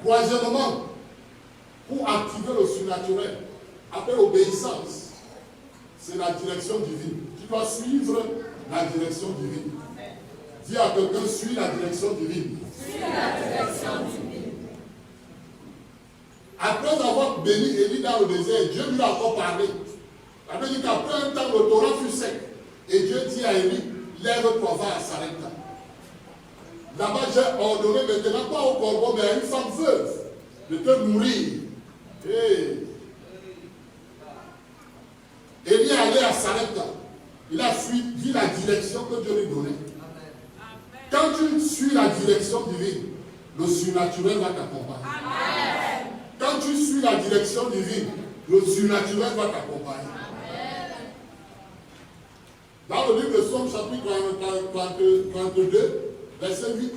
Troisièmement, pour activer le surnaturel, après l'obéissance, c'est la direction divine. Tu dois suivre la direction divine. Dis à quelqu'un, suis la direction divine. Suis la direction divine. Après avoir béni Élie dans le désert, Dieu lui a encore parlé. La Bible dit qu'après un temps, le torrent fut sec. Et Dieu dit à Élie, lève-toi, va à Sarepta. Là-bas, j'ai ordonné maintenant, pas au corbeau, mais à une femme veuve, de te nourrir. Hey. Élie est allé à Sarepta. Il a suivi la direction que Dieu lui donnait. Quand tu suis la direction divine, le surnaturel va t'accompagner. Quand tu suis la direction divine, le surnaturel va t'accompagner. Dans le livre de Somme, chapitre 32, verset 8,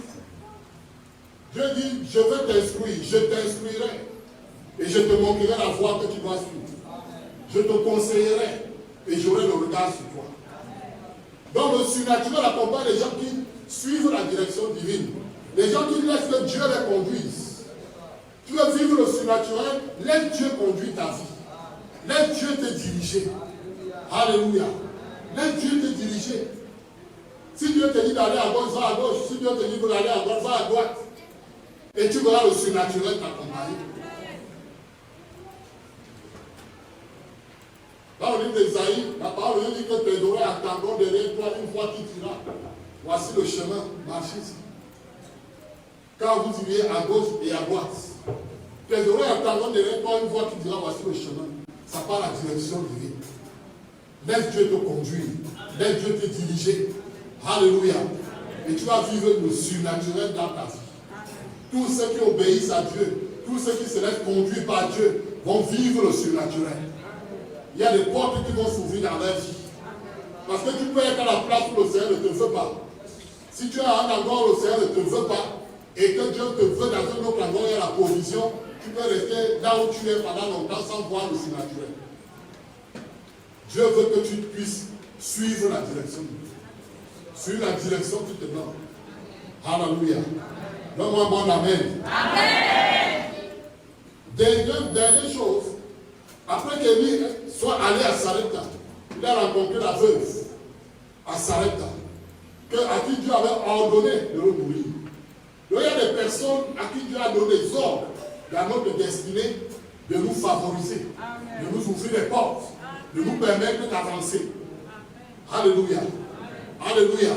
Dieu dit, je vais t'instruire, je t'instruirai, et je te montrerai la voie que tu dois suivre. Je te conseillerai, et j'aurai le regard sur toi. Donc le surnaturel accompagne les gens qui suivent la direction divine. Les gens qui laissent que Dieu les conduise. Tu veux vivre le surnaturel, laisse Dieu conduire ta vie. Laisse Dieu te diriger. Alléluia. Laisse Dieu te diriger. Si Dieu te dit d'aller à gauche, va à gauche. Si Dieu te dit d'aller à droite, va à droite. Et tu verras le surnaturel t'accompagner. Dans le livre d'Ésaïe, la parole dit que tes oreilles attendront derrière toi une fois qui dira, voici le chemin, marchez ici. Quand vous iriez à gauche et à droite, tes oreilles attendront derrière toi une fois qui dira, voici le chemin. Ça part la direction divine. Laisse Dieu te conduire. Laisse Dieu te diriger. Alléluia. Et tu vas vivre le surnaturel dans ta vie. Tous ceux qui obéissent à Dieu, tous ceux qui se laissent conduire par Dieu, vont vivre le surnaturel. Il y a des portes qui vont s'ouvrir dans leur vie. Parce que tu peux être à la place où le Seigneur ne te veut pas. Si tu es à un endroit où le Seigneur ne te veut pas, et que Dieu te veut dans un autre endroit où il y a la provision, tu peux rester là où tu es pendant longtemps sans voir le surnaturel. Dieu veut que tu puisses suivre la direction. Suivre la direction qui te donne. Alléluia. Donne-moi un bon amen. Amen. Dernière chose, après qu'Élie soit allé à Sarepta, il a rencontré la veuve à Sarepta, à qui Dieu avait ordonné de le nourrir. Donc il y a des personnes à qui Dieu a donné des ordres dans notre destinée de nous favoriser, de nous ouvrir les portes, de nous permettre d'avancer. Alléluia. Alléluia.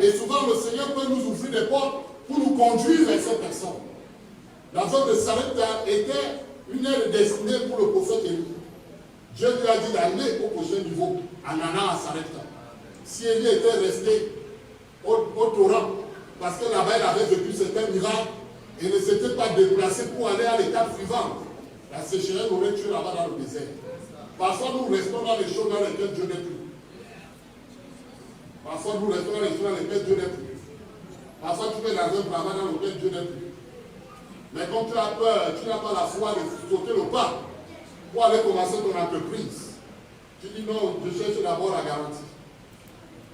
Et souvent, le Seigneur peut nous ouvrir des portes pour nous conduire vers cette personne. La zone de Sarepta était une aire destinée pour le prophète Élie. Dieu lui a dit d'aller au prochain niveau, en allant à Sarepta. Si Élie était resté au Torah, parce que là-bas il avait vécu certains miracles, et ne s'était pas déplacé pour aller à l'étape suivante, la sécheresse aurait tué là-bas dans le désert. Parfois nous restons dans les choses dans lesquelles Dieu n'est plus. Parfois nous restons dans les choses dans lesquelles Dieu n'est plus. Parfois tu fais dans un travail dans lequel Dieu n'est plus. Mais quand tu as peur, tu n'as pas la foi de sauter le pas pour aller commencer ton entreprise. Tu dis non, je cherche d'abord la garantie.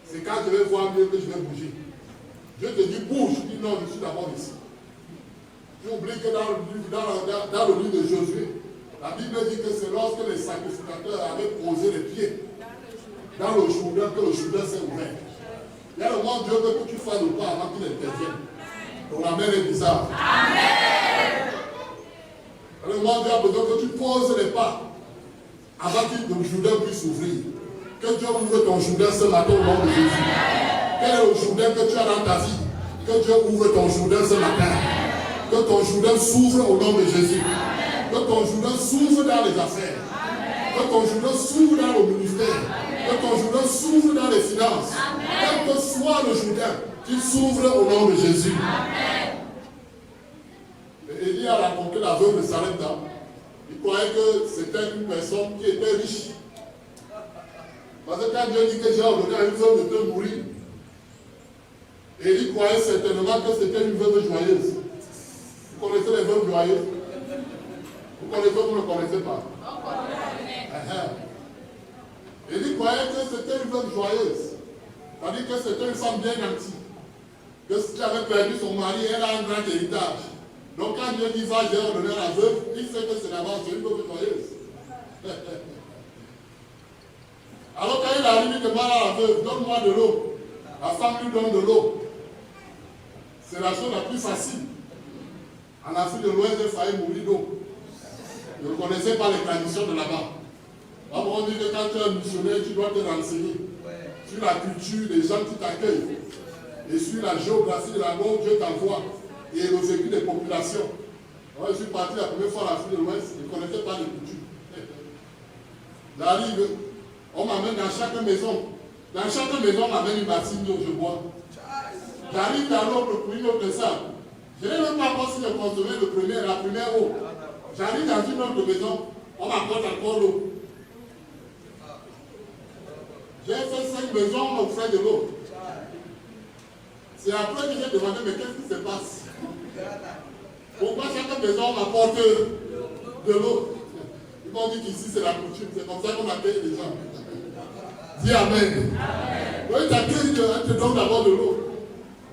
C'est quand je vais voir mieux que je vais bouger. Dieu te dit bouge, tu dis non, je suis d'abord ici. Tu oublies que dans le livre de Josué, la Bible dit que c'est lorsque les sacrificateurs avaient posé les pieds dans le Jourdain que le Jourdain s'est ouvert. Il y a le moment Dieu veut que tu fasses le pas avant qu'il intervienne. Ton amen est bizarre. Amen. Le moment Dieu a besoin que tu poses les pas avant que le Jourdain puisse s'ouvrir. Que Dieu ouvre ton Jourdain ce matin au nom de Jésus. Quel est le Jourdain que tu as dans ta vie? Que Dieu ouvre ton Jourdain ce matin. Que ton Jourdain s'ouvre au nom de Jésus. Que ton Jourdain s'ouvre dans les affaires. Que ton Jourdain s'ouvre dans le ministère. Que ton Jourdain s'ouvre dans les finances. Quel que soit le Jourdain, qu'il s'ouvre au nom de Jésus. Et Élie a rencontré la veuve de Sarepta. Il croyait que c'était une personne qui était riche. Parce que quand Dieu dit que j'ai ordonné à une veuve de te mourir, Élie croyait certainement que c'était une veuve joyeuse. Vous connaissez les veuves joyeuses? Vous connaissez ou vous ne connaissez pas? Élie croyait que c'était une veuve joyeuse. C'est-à-dire que c'était une femme bien nantie. Que si elle avait perdu son mari, elle a un grand héritage. Donc quand Dieu dit va, j'ai ordonné à la veuve, il sait que c'est d'abord une veuve joyeuse. Alors quand il arrive, il demande à la veuve, donne-moi de l'eau. La femme lui donne de l'eau. C'est la chose la plus facile. En Afrique de l'Ouest, il fallait mourir d'eau. Vous ne connaissez pas les traditions de là-bas. On dit que quand tu es un missionnaire, tu dois te renseigner sur la culture des gens qui t'accueillent et sur la géographie de la où Dieu t'envoie et le vécu des populations. Moi, je suis parti la première fois en Afrique de l'Ouest, je ne connaissais pas les cultures. J'arrive, on m'amène dans chaque maison. Dans chaque maison, on m'amène une bassine d'eau, je bois. J'arrive dans l'autre pour une autre salle. Je n'ai même pas pensé de consommer la première eau. J'arrive dans une autre maison, on m'apporte encore l'eau. J'ai fait 5 maisons, on m'a offert de l'eau. C'est après que j'ai demandé, mais qu'est-ce qui se passe? Pourquoi chaque maison m'apporte de l'eau? Ils m'ont dit qu'ici c'est la coutume, c'est comme ça qu'on accueille les gens. Dis Amen. Oui, t'accueilles, te donne d'abord de l'eau.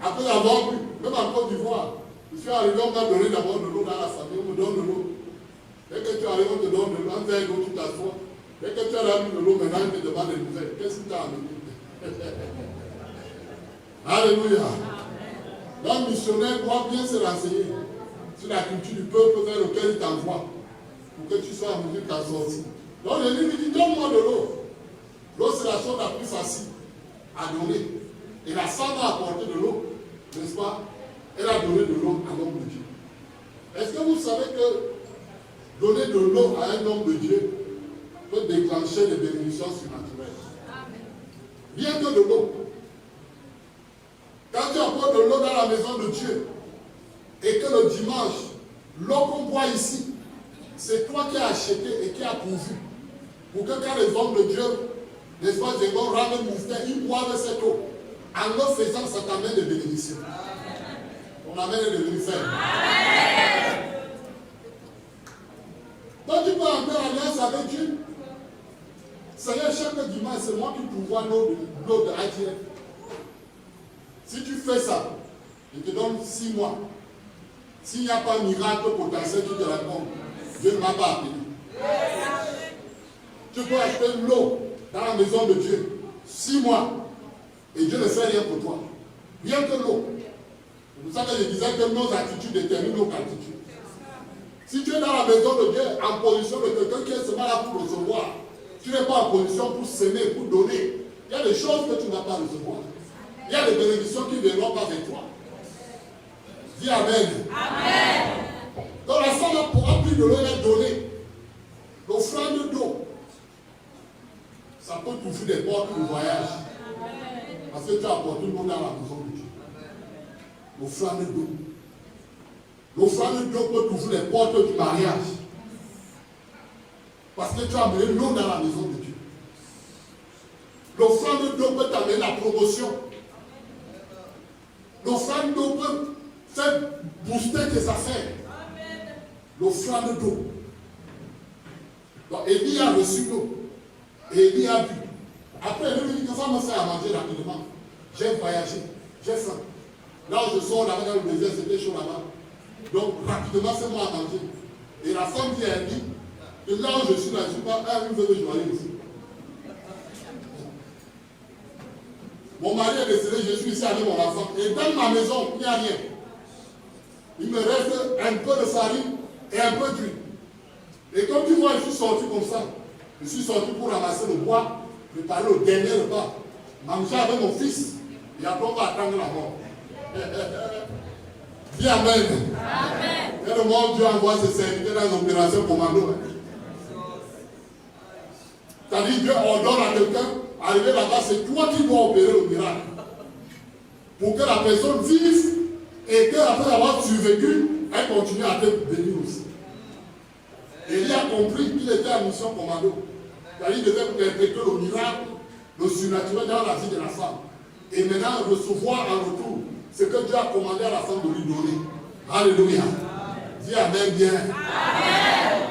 Après avoir bu, même en Côte d'Ivoire, je suis arrivé, on m'a donné d'abord de l'eau dans la famille, on me donne de l'eau. Dès que tu arrives, on te donne de l'eau, un verre d'eau, tu t'assois. Dès que tu as ramené de l'eau, maintenant il te demande des nouvelles. Qu'est-ce que tu as amené? Alléluia. Donc, le missionnaire doit bien se renseigner sur la culture du peuple vers lequel il t'envoie pour que tu sois en mesure d'en sortir. Donc, le livre dit donne-moi de l'eau. L'eau, c'est la chose la plus facile à donner. Et la femme a apporté de l'eau, n'est-ce pas? Elle a donné de l'eau à l'homme de Dieu. Est-ce que vous savez que donner de l'eau à un homme de Dieu peut déclencher des bénédictions surnaturelles? Rien que de l'eau. Quand tu apportes de l'eau dans la maison de Dieu et que le dimanche, l'eau qu'on boit ici, c'est toi qui as acheté et qui as pourvu. Pour que quand les hommes de Dieu, n'est-ce pas, ils vont rendre mouvement, ils boivent cette eau. En le faisant, ça t'amène des bénédictions. On amène des bénédictions. Donc tu peux entrer en alliance avec Dieu. Seigneur, chaque dimanche, c'est moi qui pourvois l'eau de ADF. Si tu fais ça, je te donne 6 mois. S'il n'y a pas de miracle potentiel qui te répond, Dieu ne m'a pas appelé. Tu peux acheter l'eau dans la maison de Dieu. 6 mois. Et Dieu ne fait rien pour toi. Rien que l'eau. C'est pour ça que je disais que nos attitudes déterminent nos attitudes. Si tu es dans la maison de Dieu en position de quelqu'un qui est seulement là pour recevoir, tu n'es pas en position pour s'aimer, pour donner. Il y a des choses que tu ne vas pas recevoir. Il Il y a des bénédictions qui ne viendront pas vers toi. Dis Amen. Amen. Donc la femme a pris de l'eau et l'a donné. L'offrande d'eau, ça peut t'ouvrir des portes de voyage. Parce que tu as apporté le monde dans la maison de Dieu. L'offrande d'eau. L'offrande d'eau peut t'ouvrir les portes du mariage. Parce que tu as amené l'eau dans la maison de Dieu. L'offrande d'eau peut t'amener la promotion. L'offrande d'eau peut faire booster tes affaires. L'offrande d'eau. Donc Élie a reçu l'eau. Et Élie a bu. Après, il dit que ça me fait à manger rapidement. J'ai voyagé. J'ai faim. Là où je sors là-bas dans le désert, c'était chaud là-bas. Donc rapidement, fais-moi à manger. Et la femme dit à Élie, que là où je suis là, je ne suis pas un veut que je dois aller ici. Mon mari est décédé, je suis ici avec mon enfant. Et dans ma maison, il n'y a rien. Il me reste un peu de farine et un peu d'huile. Et comme tu vois, je suis sorti comme ça. Je suis sorti pour ramasser le bois, préparer le dernier repas, manger avec mon fils, et après on va attendre la mort. Dis Amen. Amen. Et le monde Dieu envoie ses serviteurs dans l'opération commando. C'est-à-dire Dieu ordonne à quelqu'un, arriver là-bas, c'est toi qui dois opérer le miracle. Pour que la personne vive et qu'après avoir survécu, elle continue à te bénir aussi. Et il a compris qu'il était en mission commando. C'est-à-dire qu'il devait interpréter le miracle, le surnaturel dans la vie de la femme. Et maintenant recevoir en retour ce que Dieu a commandé à la femme de lui donner. Alléluia. Dis Amen bien. Amen.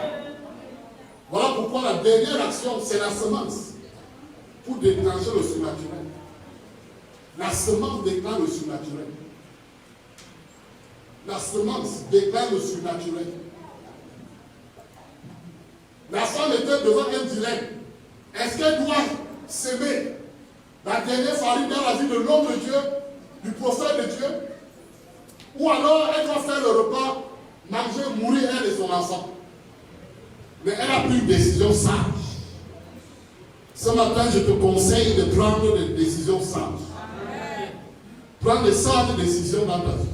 Voilà pourquoi la dernière action, c'est la semence. Pour déclencher le surnaturel. La semence déclenche le surnaturel. La semence déclenche le surnaturel. La femme était devant un dilemme. Est-ce qu'elle doit s'aimer la dernière farine dans la vie de l'homme de Dieu, du prophète de Dieu, ou alors elle doit faire le repas, manger, mourir elle et son enfant? Mais elle a pris une décision sage. Ce matin, je te conseille de prendre des décisions sages. Prendre des sages décisions dans ta vie.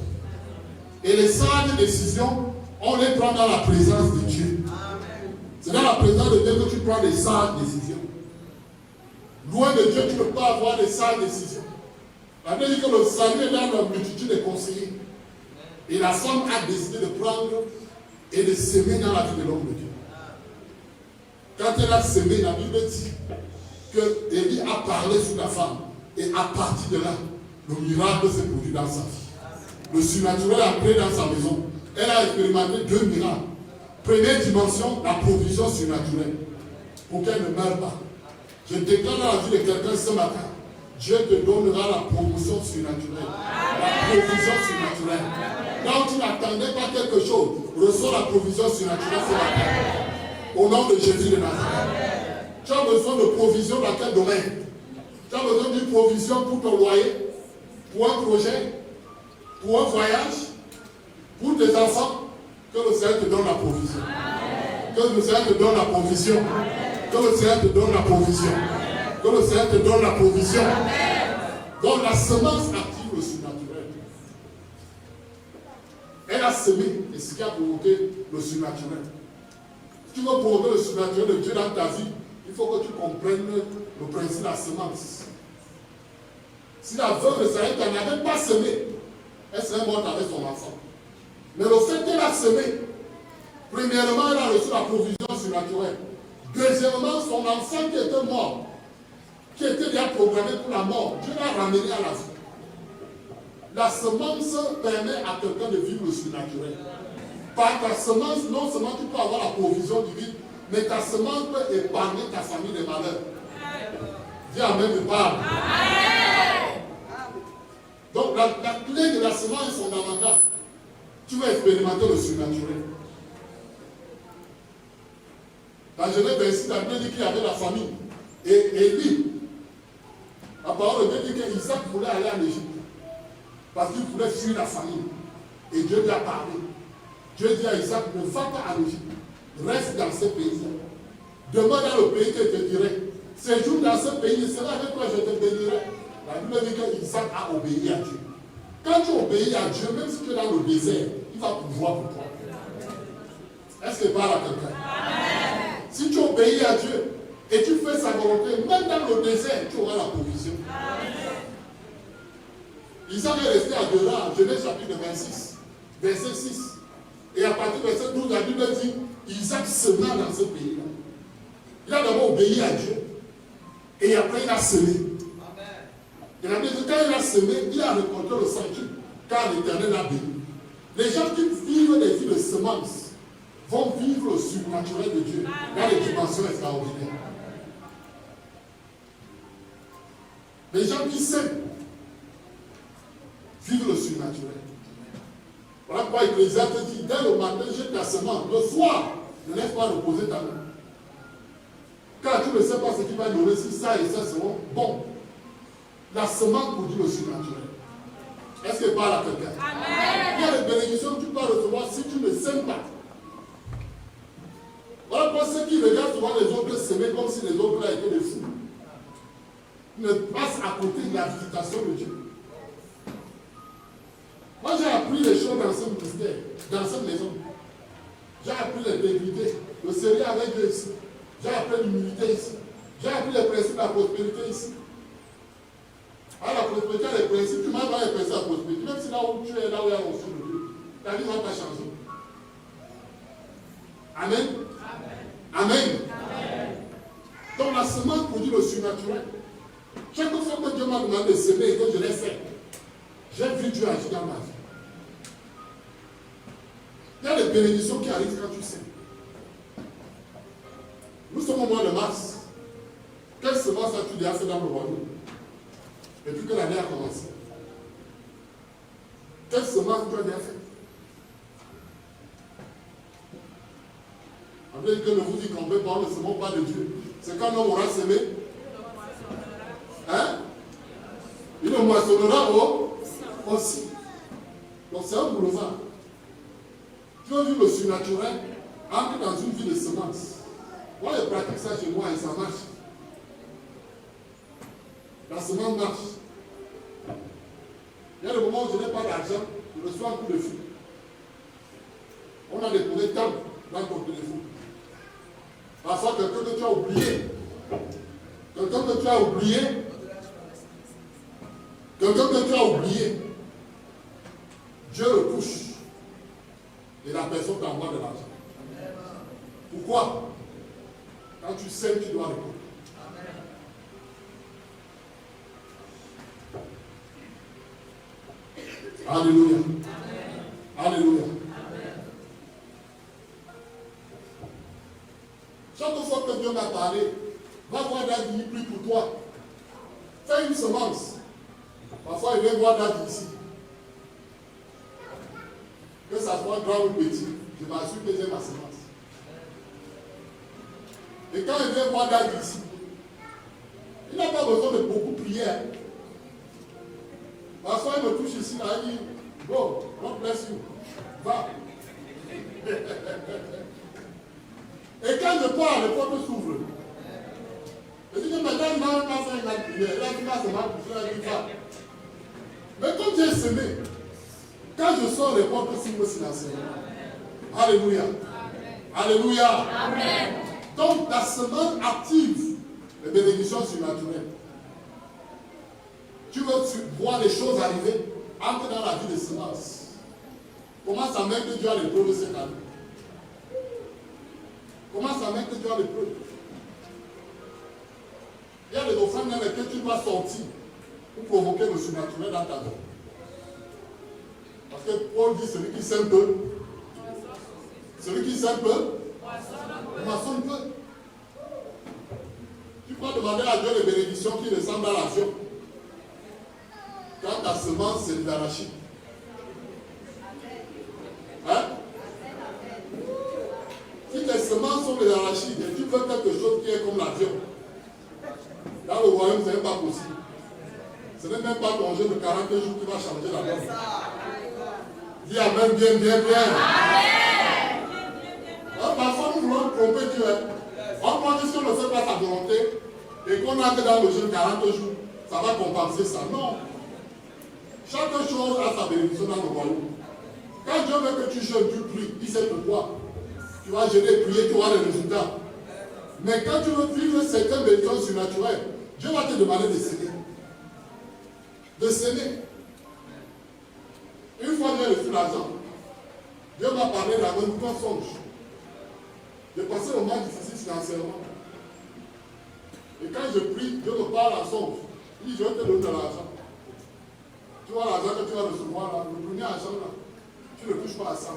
Et les sages décisions, on les prend dans la présence de Dieu. C'est dans la présence de Dieu que tu prends des sages décisions. Loin de Dieu, tu ne peux pas avoir des sages décisions. La Bible dit que le salut est dans la multitude des conseillers. Et la femme a décidé de prendre et de s'aimer dans la vie de l'homme de Dieu. Quand elle a sémé, la Bible dit que Élie a parlé sur la femme. Et à partir de là, le miracle s'est produit dans sa vie. Le surnaturel a créé dans sa maison. Elle a expérimenté 2 miracles. Première dimension, la provision surnaturelle. Pour qu'elle ne meure pas. Je déclare dans la vie de quelqu'un ce matin, Dieu te donnera la promotion surnaturelle. La provision surnaturelle. Là où tu n'attendais pas quelque chose, reçois la provision surnaturelle ce matin. Au nom de Jésus de Nazareth. Tu as besoin de provision dans quel domaine? Tu as besoin d'une provision pour ton loyer, pour un projet, pour un voyage, pour tes enfants. Que le Seigneur te donne la provision. Que le Seigneur te donne la provision. Que le Seigneur te donne la provision. Que le Seigneur te donne la provision. Donc la semence active le surnaturel. Elle a semé, et ce qui a provoqué le surnaturel. Si tu veux provoquer le surnaturel de Dieu dans ta vie, il faut que tu comprennes le principe de la semence. Si la veuve de Sarah n'avait pas semé, elle serait morte avec son enfant. Mais le fait qu'elle a semé, premièrement, elle a reçu la provision surnaturelle. Deuxièmement, son enfant qui était mort, qui était déjà programmé pour la mort, Dieu l'a ramené à la vie. La semence permet à quelqu'un de vivre le surnaturel. Par ta semence, non seulement tu peux avoir la provision divine, mais ta semence peut épargner ta famille des malheurs. Dis Amen, je parle. Donc la clé de la semence est fondamentale. Tu vas expérimenter le surnaturel. Dans Genèse 26, la Bible dit qu'il y avait la famille. Et lui, la parole de Dieu dit qu'Isaac voulait aller en Égypte. Parce qu'il voulait fuir la famille. Et Dieu lui a parlé. Dieu dit à Isaac, ne va pas en Égypte. Reste dans ce pays. Demeure dans le pays que je te dirai. Séjourne dans ce pays, et c'est là avec toi je te bénirai. La Bible dit qu'Isaac a obéi à Dieu. Quand tu obéis à Dieu, même si tu es dans le désert, il va pouvoir pour toi. Est-ce que parle à quelqu'un? Si tu obéis à Dieu et tu fais sa volonté, même dans le désert, tu auras la provision. Isaac est resté à Gerar, Genèse chapitre 26, verset 6. Et à partir du verset 12, la Bible dit Isaac sema dans ce pays-là. Il a d'abord obéi à Dieu et après il a semé. Et la Bible dit quand il a semé, il a récolté le centuple, car l'Éternel a béni. Les gens qui vivent des vies de semence vont vivre le surnaturel de Dieu dans les dimensions extraordinaires. Les gens qui sèment vivent le surnaturel. Voilà pourquoi Ecclésiaste dit, dès le matin, jette ta semence. Le soir, ne laisse pas reposer ta main. Car tu ne sais pas ce qui va donner, si ça et ça seront bons. La semence produit le surnaturel. Est-ce que parle à quelqu'un? Il y a des bénédictions que tu peux recevoir si tu ne sèmes pas. Voilà pourquoi ceux qui regardent souvent les autres s'aimer comme si les autres là étaient des fous. Ils ne passent à côté de la visitation de Dieu. Moi j'ai appris les choses dans ce ministère, dans cette maison. J'ai appris l'intégrité, le sérieux avec Dieu ici. J'ai appris l'humilité ici. J'ai appris les principes de la prospérité ici. Alors la prospérité, les principes, tu m'as pas les principes de la prospérité. Même si là où tu es, là où il y a l'onction de Dieu, ta vie ne va pas changer. Amen. Amen. Donc la semence produit le surnaturel. Chaque fois que Dieu m'a demandé de semer et que je l'ai fait, j'ai vu Dieu agir dans ma vie. Il y a des bénédictions qui arrivent quand tu sèmes. Nous sommes au mois de mars. Quelle semence as-tu déjà fait dans le royaume? Depuis que l'année a commencé. Quelle semence tu as déjà fait? Avec que ne vous y trompez pas, ne semons pas de Dieu. C'est quand l'homme aura semé. Hein? Il le moissonnera aussi. Donc c'est un boulevard. Tu as vu le surnaturel, entre dans une vie de semence. Moi, je pratique ça chez moi et ça marche. La semence marche. Il y a des moments où je n'ai pas d'argent, je reçois un coup de fil. On a déposé tant dans ton téléphone. Parfois, quelqu'un que tu as oublié. Quelqu'un que tu as oublié. Quelqu'un que tu as oublié. Dieu le touche. Et la personne t'envoie de l'argent. Pourquoi? Quand tu sais, tu dois répondre. Alléluia. Alléluia. Chaque fois que Dieu m'a parlé, va voir David, il prie pour toi. Fais une semence. Parfois, il vient voir David ici. Que ça soit grand ou petit, je m'assure que j'ai ma semence. Et quand il vient voir David ici, il n'a pas besoin de beaucoup prier. Parfois, il me touche ici, là, il dit, go, God bless you. Va. Et quand je pars, les portes s'ouvrent. Je dis que maintenant, il m'a pas fait une prière. Il a dit, c'est ma prière, il va. Mais comme j'ai semé, quand je sors, les portes s'ouvrent silencieusement. Alléluia. Alléluia. Amen. Donc, la semence active les bénédictions surnaturelles. Tu veux voir les choses arriver, entre dans la vie de semence. Comment ça met que Dieu a l'épreuve cette année? Comment ça met que Dieu a l'épreuve? Il y a des offrandes dans lesquelles tu dois sortir pour provoquer le surnaturel dans ta vie. Parce que Paul dit celui qui sème peu, celui qui sème peu, moissonne peu. Tu peux demander à Dieu les bénédictions qui descendent dans l'avion. Quand ta semence, c'est de l'arachide. Hein? Si tes semences sont de l'arachide et tu veux quelque chose qui est comme l'avion, dans le royaume, ce n'est pas possible. Ce n'est même pas ton jeûne de 40 jours qui va changer la donne. Dis amen, bien, bien, bien. Alors, parfois, nous voulons tromper Dieu. On pense que si on ne fait pas sa volonté et qu'on entre dans le jeûne 40 jours, ça va compenser ça. Non. Chaque chose a sa bénédiction dans le royaume. Quand Dieu veut que tu jeûnes, tu pries, il sait pourquoi. Tu vas jeûner, prier, tu auras les résultats. Mais quand tu veux vivre certaines bénédictions surnaturelles, Dieu va te demander de s'aimer. De s'aimer. Une fois que j'ai reçu l'argent, Dieu m'a parlé de la bonne songe. J'ai passé un moment difficile financièrement. Et quand je prie, Dieu me parle en songe. Il dit, je vais te donner de l'argent. Tu vois l'argent que tu vas recevoir là, le premier argent là, tu ne touches pas à ça.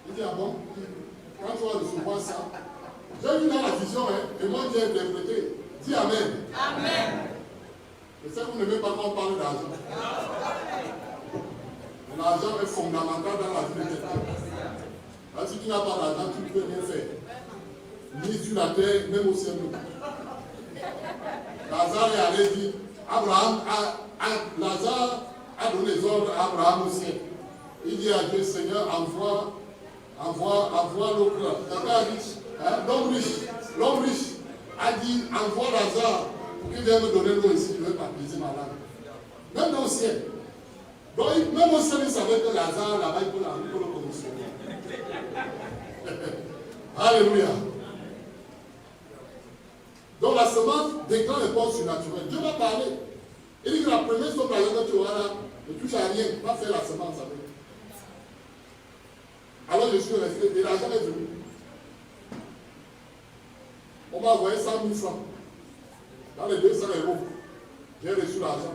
Il dit, ah bon? Quand tu vas recevoir ça, j'ai vu dans la vision, hein, et moi j'ai interprété. Dis Amen. Amen. Je sais que vous n'aimez pas quand on parle d'argent. Mais l'argent est fondamental dans la vie de quelqu'un. Si tu n'as pas d'argent, tu ne peux rien faire. Ni sur la terre, même au ciel. Lazare est allé dire, Lazare a donné les ordres à Abraham au ciel. Il dit à Dieu, Seigneur, envoie l'autre. L'homme riche a dit, envoie Lazare pour qu'il vienne me donner l'eau ici, je ne vais pas briser ma langue. Même dans le ciel. Donc, même au ciel, il savait que Lazare, là-bas, il peut le commissionner. Alléluia. Donc la semence déclenche les portes surnaturelles. Dieu va parler. Il dit que la première chose que tu auras là, ne touche à rien, va faire la semence avec. Alors je suis resté, et l'argent est venu. On m'a envoyé 100 000 francs. Dans les 200 euros, j'ai reçu l'argent.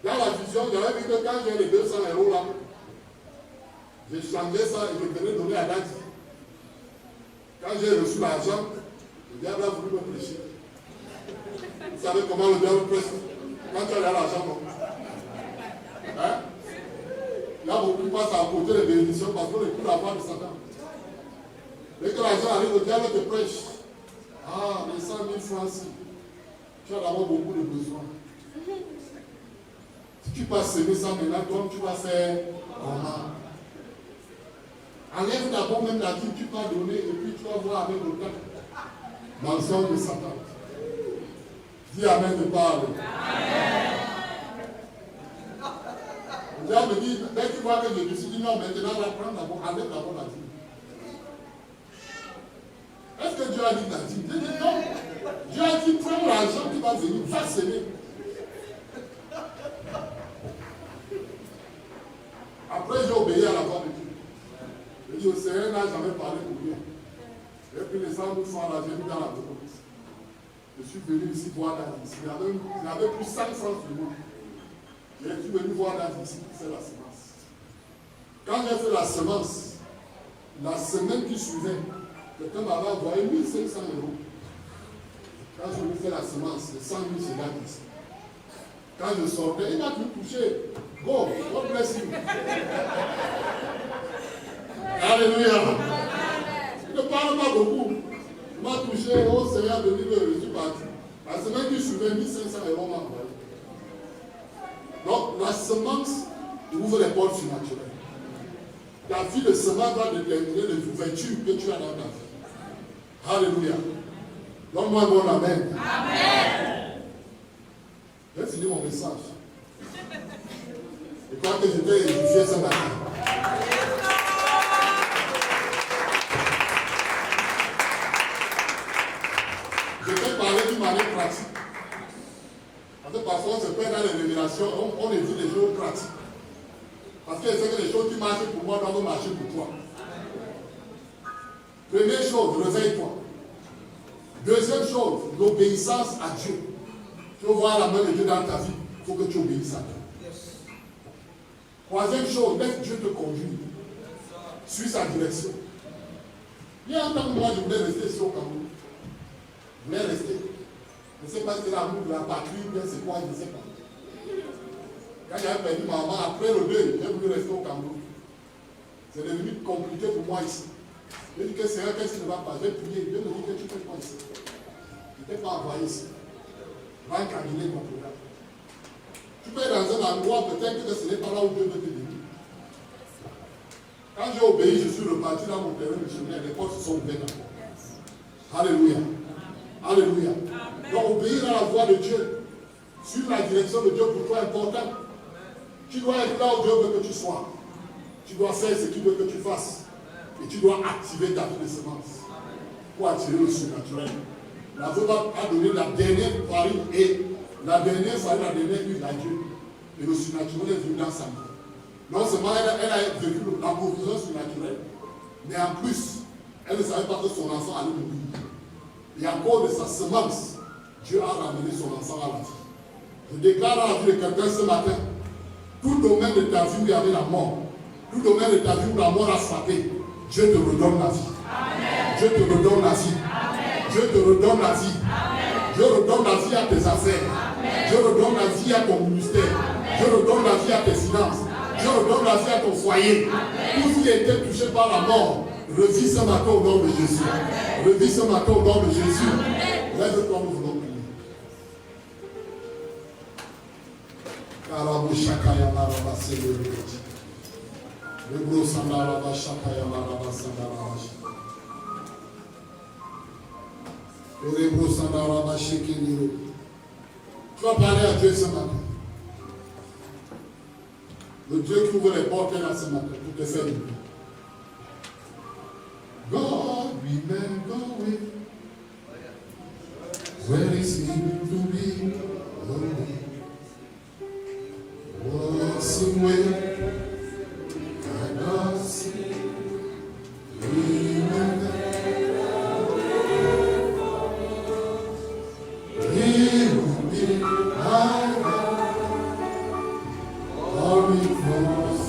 Dans la vision, j'avais vu que quand j'ai les 200 euros là, j'ai changé ça et je venais donner à Dadi. Quand j'ai reçu l'argent, le diable a voulu me prêcher. Vous savez comment le diable prêche? Quand tu as l'argent, non? Hein? Il y a beaucoup qui passent à côté des bénédictions parce qu'on écoute la voix de Satan. Dès que l'argent arrive, le diable te prêche. Ah, mais 100 000 francs, si. Tu as d'abord beaucoup de besoins. Si tu passes semer ça maintenant, toi, tu vas faire comment? Enlève d'abord même la vie que tu vas donner et puis tu vas voir avec le temps. Dans le sens de Satan. Dis Amen de parler. Amen. Le diable me dit, dès que tu vois que je me suis dit non, maintenant, là, prends d'abord, enlève d'abord la dîme. Est-ce que Dieu a dit la dîme? Je dis non. Dieu a dit, prends l'argent qui va venir, va s'aimer. Après, j'ai obéi à la voix de Dieu. Je dis, au Seigneur n'a jamais parlé pour rien. J'ai pris les 100 000 francs là, j'ai mis dans la boîte. Je suis venu ici voir David. Il y avait plus 500 sur moi. Je suis venu voir David ici pour faire la semence. Quand j'ai fait la semence, la semaine qui suivait, quelqu'un m'avait envoyé 1 500 euros. Quand je lui fais la semence, les 100 000 c'est David. Quand je sortais, il m'a pu toucher. Go, God bless you. Alléluia. Il ne parle pas beaucoup. Il m'a touché, oh Seigneur, de lui, je suis parti. La semaine qui suivait, 1 500 euros m'a envoyé. Donc, la semence ouvre les portes surnaturelles. Ta vie de semence va déterminer les ouvertures que tu as dans ta vie. Alléluia. Donne-moi un bon amen. Amen. J'ai fini mon message. Je crois que je t'ai édifié ce matin. Je vais parler d'une manière pratique. Parce que parfois on se perd dans les révélations, on évite les choses pratiques. Parce que je sais que les choses qui marchent pour moi doivent marcher pour toi. Première chose, réveille-toi. Deuxième chose, l'obéissance à Dieu. Tu veux voir la main de Dieu dans ta vie, il faut que tu obéisses à Dieu. Troisième chose, laisse Dieu te conduire. Suis sa direction. Il y a un temps où moi je voulais rester ici au Cameroun. Je voulais rester. Je ne sais pas si c'est l'amour de la patrie, bien c'est quoi, je ne sais pas. Quand j'avais perdu ma maman, après le deuil, j'ai voulu rester au Cameroun. C'est devenu compliqué pour moi ici. J'ai dit que c'est qu'est-ce qui ne va pas. J'ai prié, Dieu me dit que tu ne fais pas ici. Je ne t'ai pas envoyé ici. Va incarner mon programme. Tu peux être dans un endroit, peut-être que ce n'est pas là où Dieu veut te dire. Quand j'ai obéi, je suis reparti dans mon terrain missionnaire, les portes se sont ouvertes encore. Alléluia. Alléluia. Donc obéir à la voix de Dieu. Suivre la direction de Dieu pour toi est important. Tu dois être là où Dieu veut que tu sois. Tu dois faire ce qu'il veut que tu fasses. Et tu dois activer ta vie de semence pour attirer le surnaturel. La veuve a donné la dernière farine et la dernière huile à Dieu. Et le surnaturel est venu dans sa vie. Non seulement elle a vécu la provision surnaturelle, mais en plus, elle ne savait pas que son enfant allait mourir. Et à cause de sa semence, Dieu a ramené son enfant à la vie. Je déclare à la vie de quelqu'un ce matin, tout domaine de ta vie où il y avait la mort, tout domaine de ta vie où la mort a frappé, Dieu te redonne la vie. Amen. Dieu te redonne la vie. Amen. Dieu te redonne la vie. Amen. Dieu redonne la vie à tes affaires. Amen. Dieu redonne la vie à ton ministère. Amen. Dieu redonne la vie à tes finances. Amen. Dieu redonne la vie à ton foyer. Amen. Tout ce qui a été touché par la mort, revis ce matin au nom de Jésus. Amen. Revis ce matin au nom de Jésus. Lève-toi, nous voulons prier. Tu vas parler à Dieu ce matin. Le Dieu qui ouvre les portes là ce matin pour te faire du bien. God, remain going. Where is he to be? What's the way? Cannot see. Remember. He will be my God. All because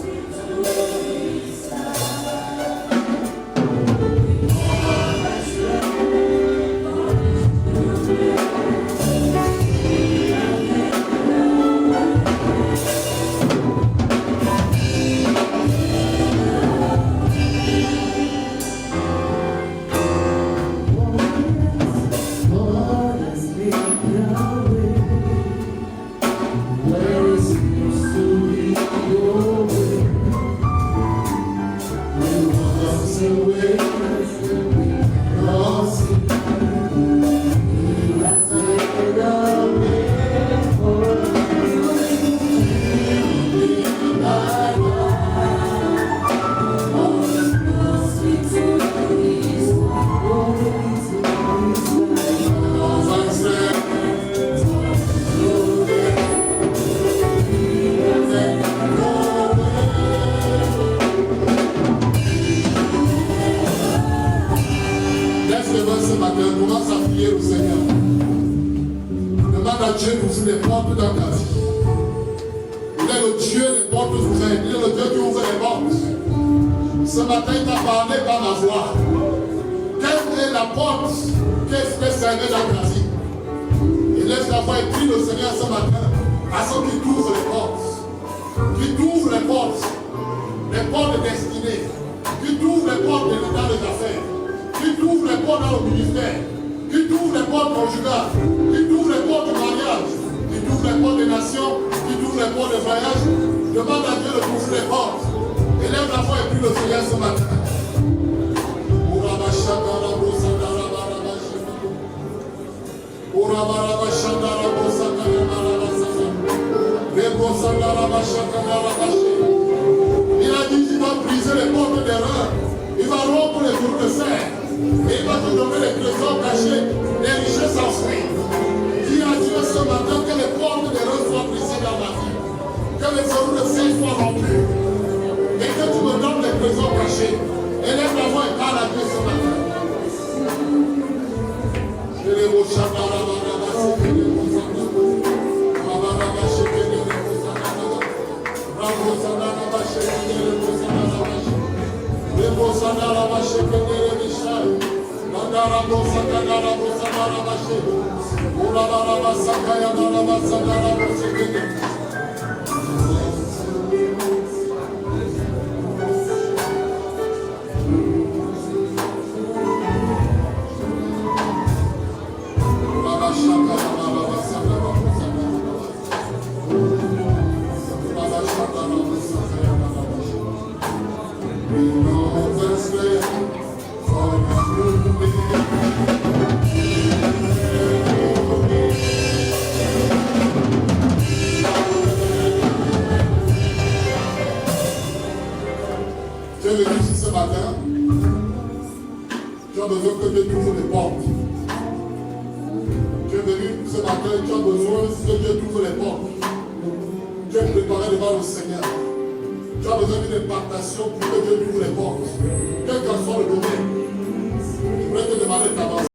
as besoin que Dieu t'ouvre les portes. Tu es venu ce matin, tu as besoin que Dieu t'ouvre les portes. Tu es préparé devant le Seigneur. Tu as besoin d'une impactation pour que Dieu t'ouvre les portes. Quel qu'en soit le domaine, je voudrais te demander d'avancer.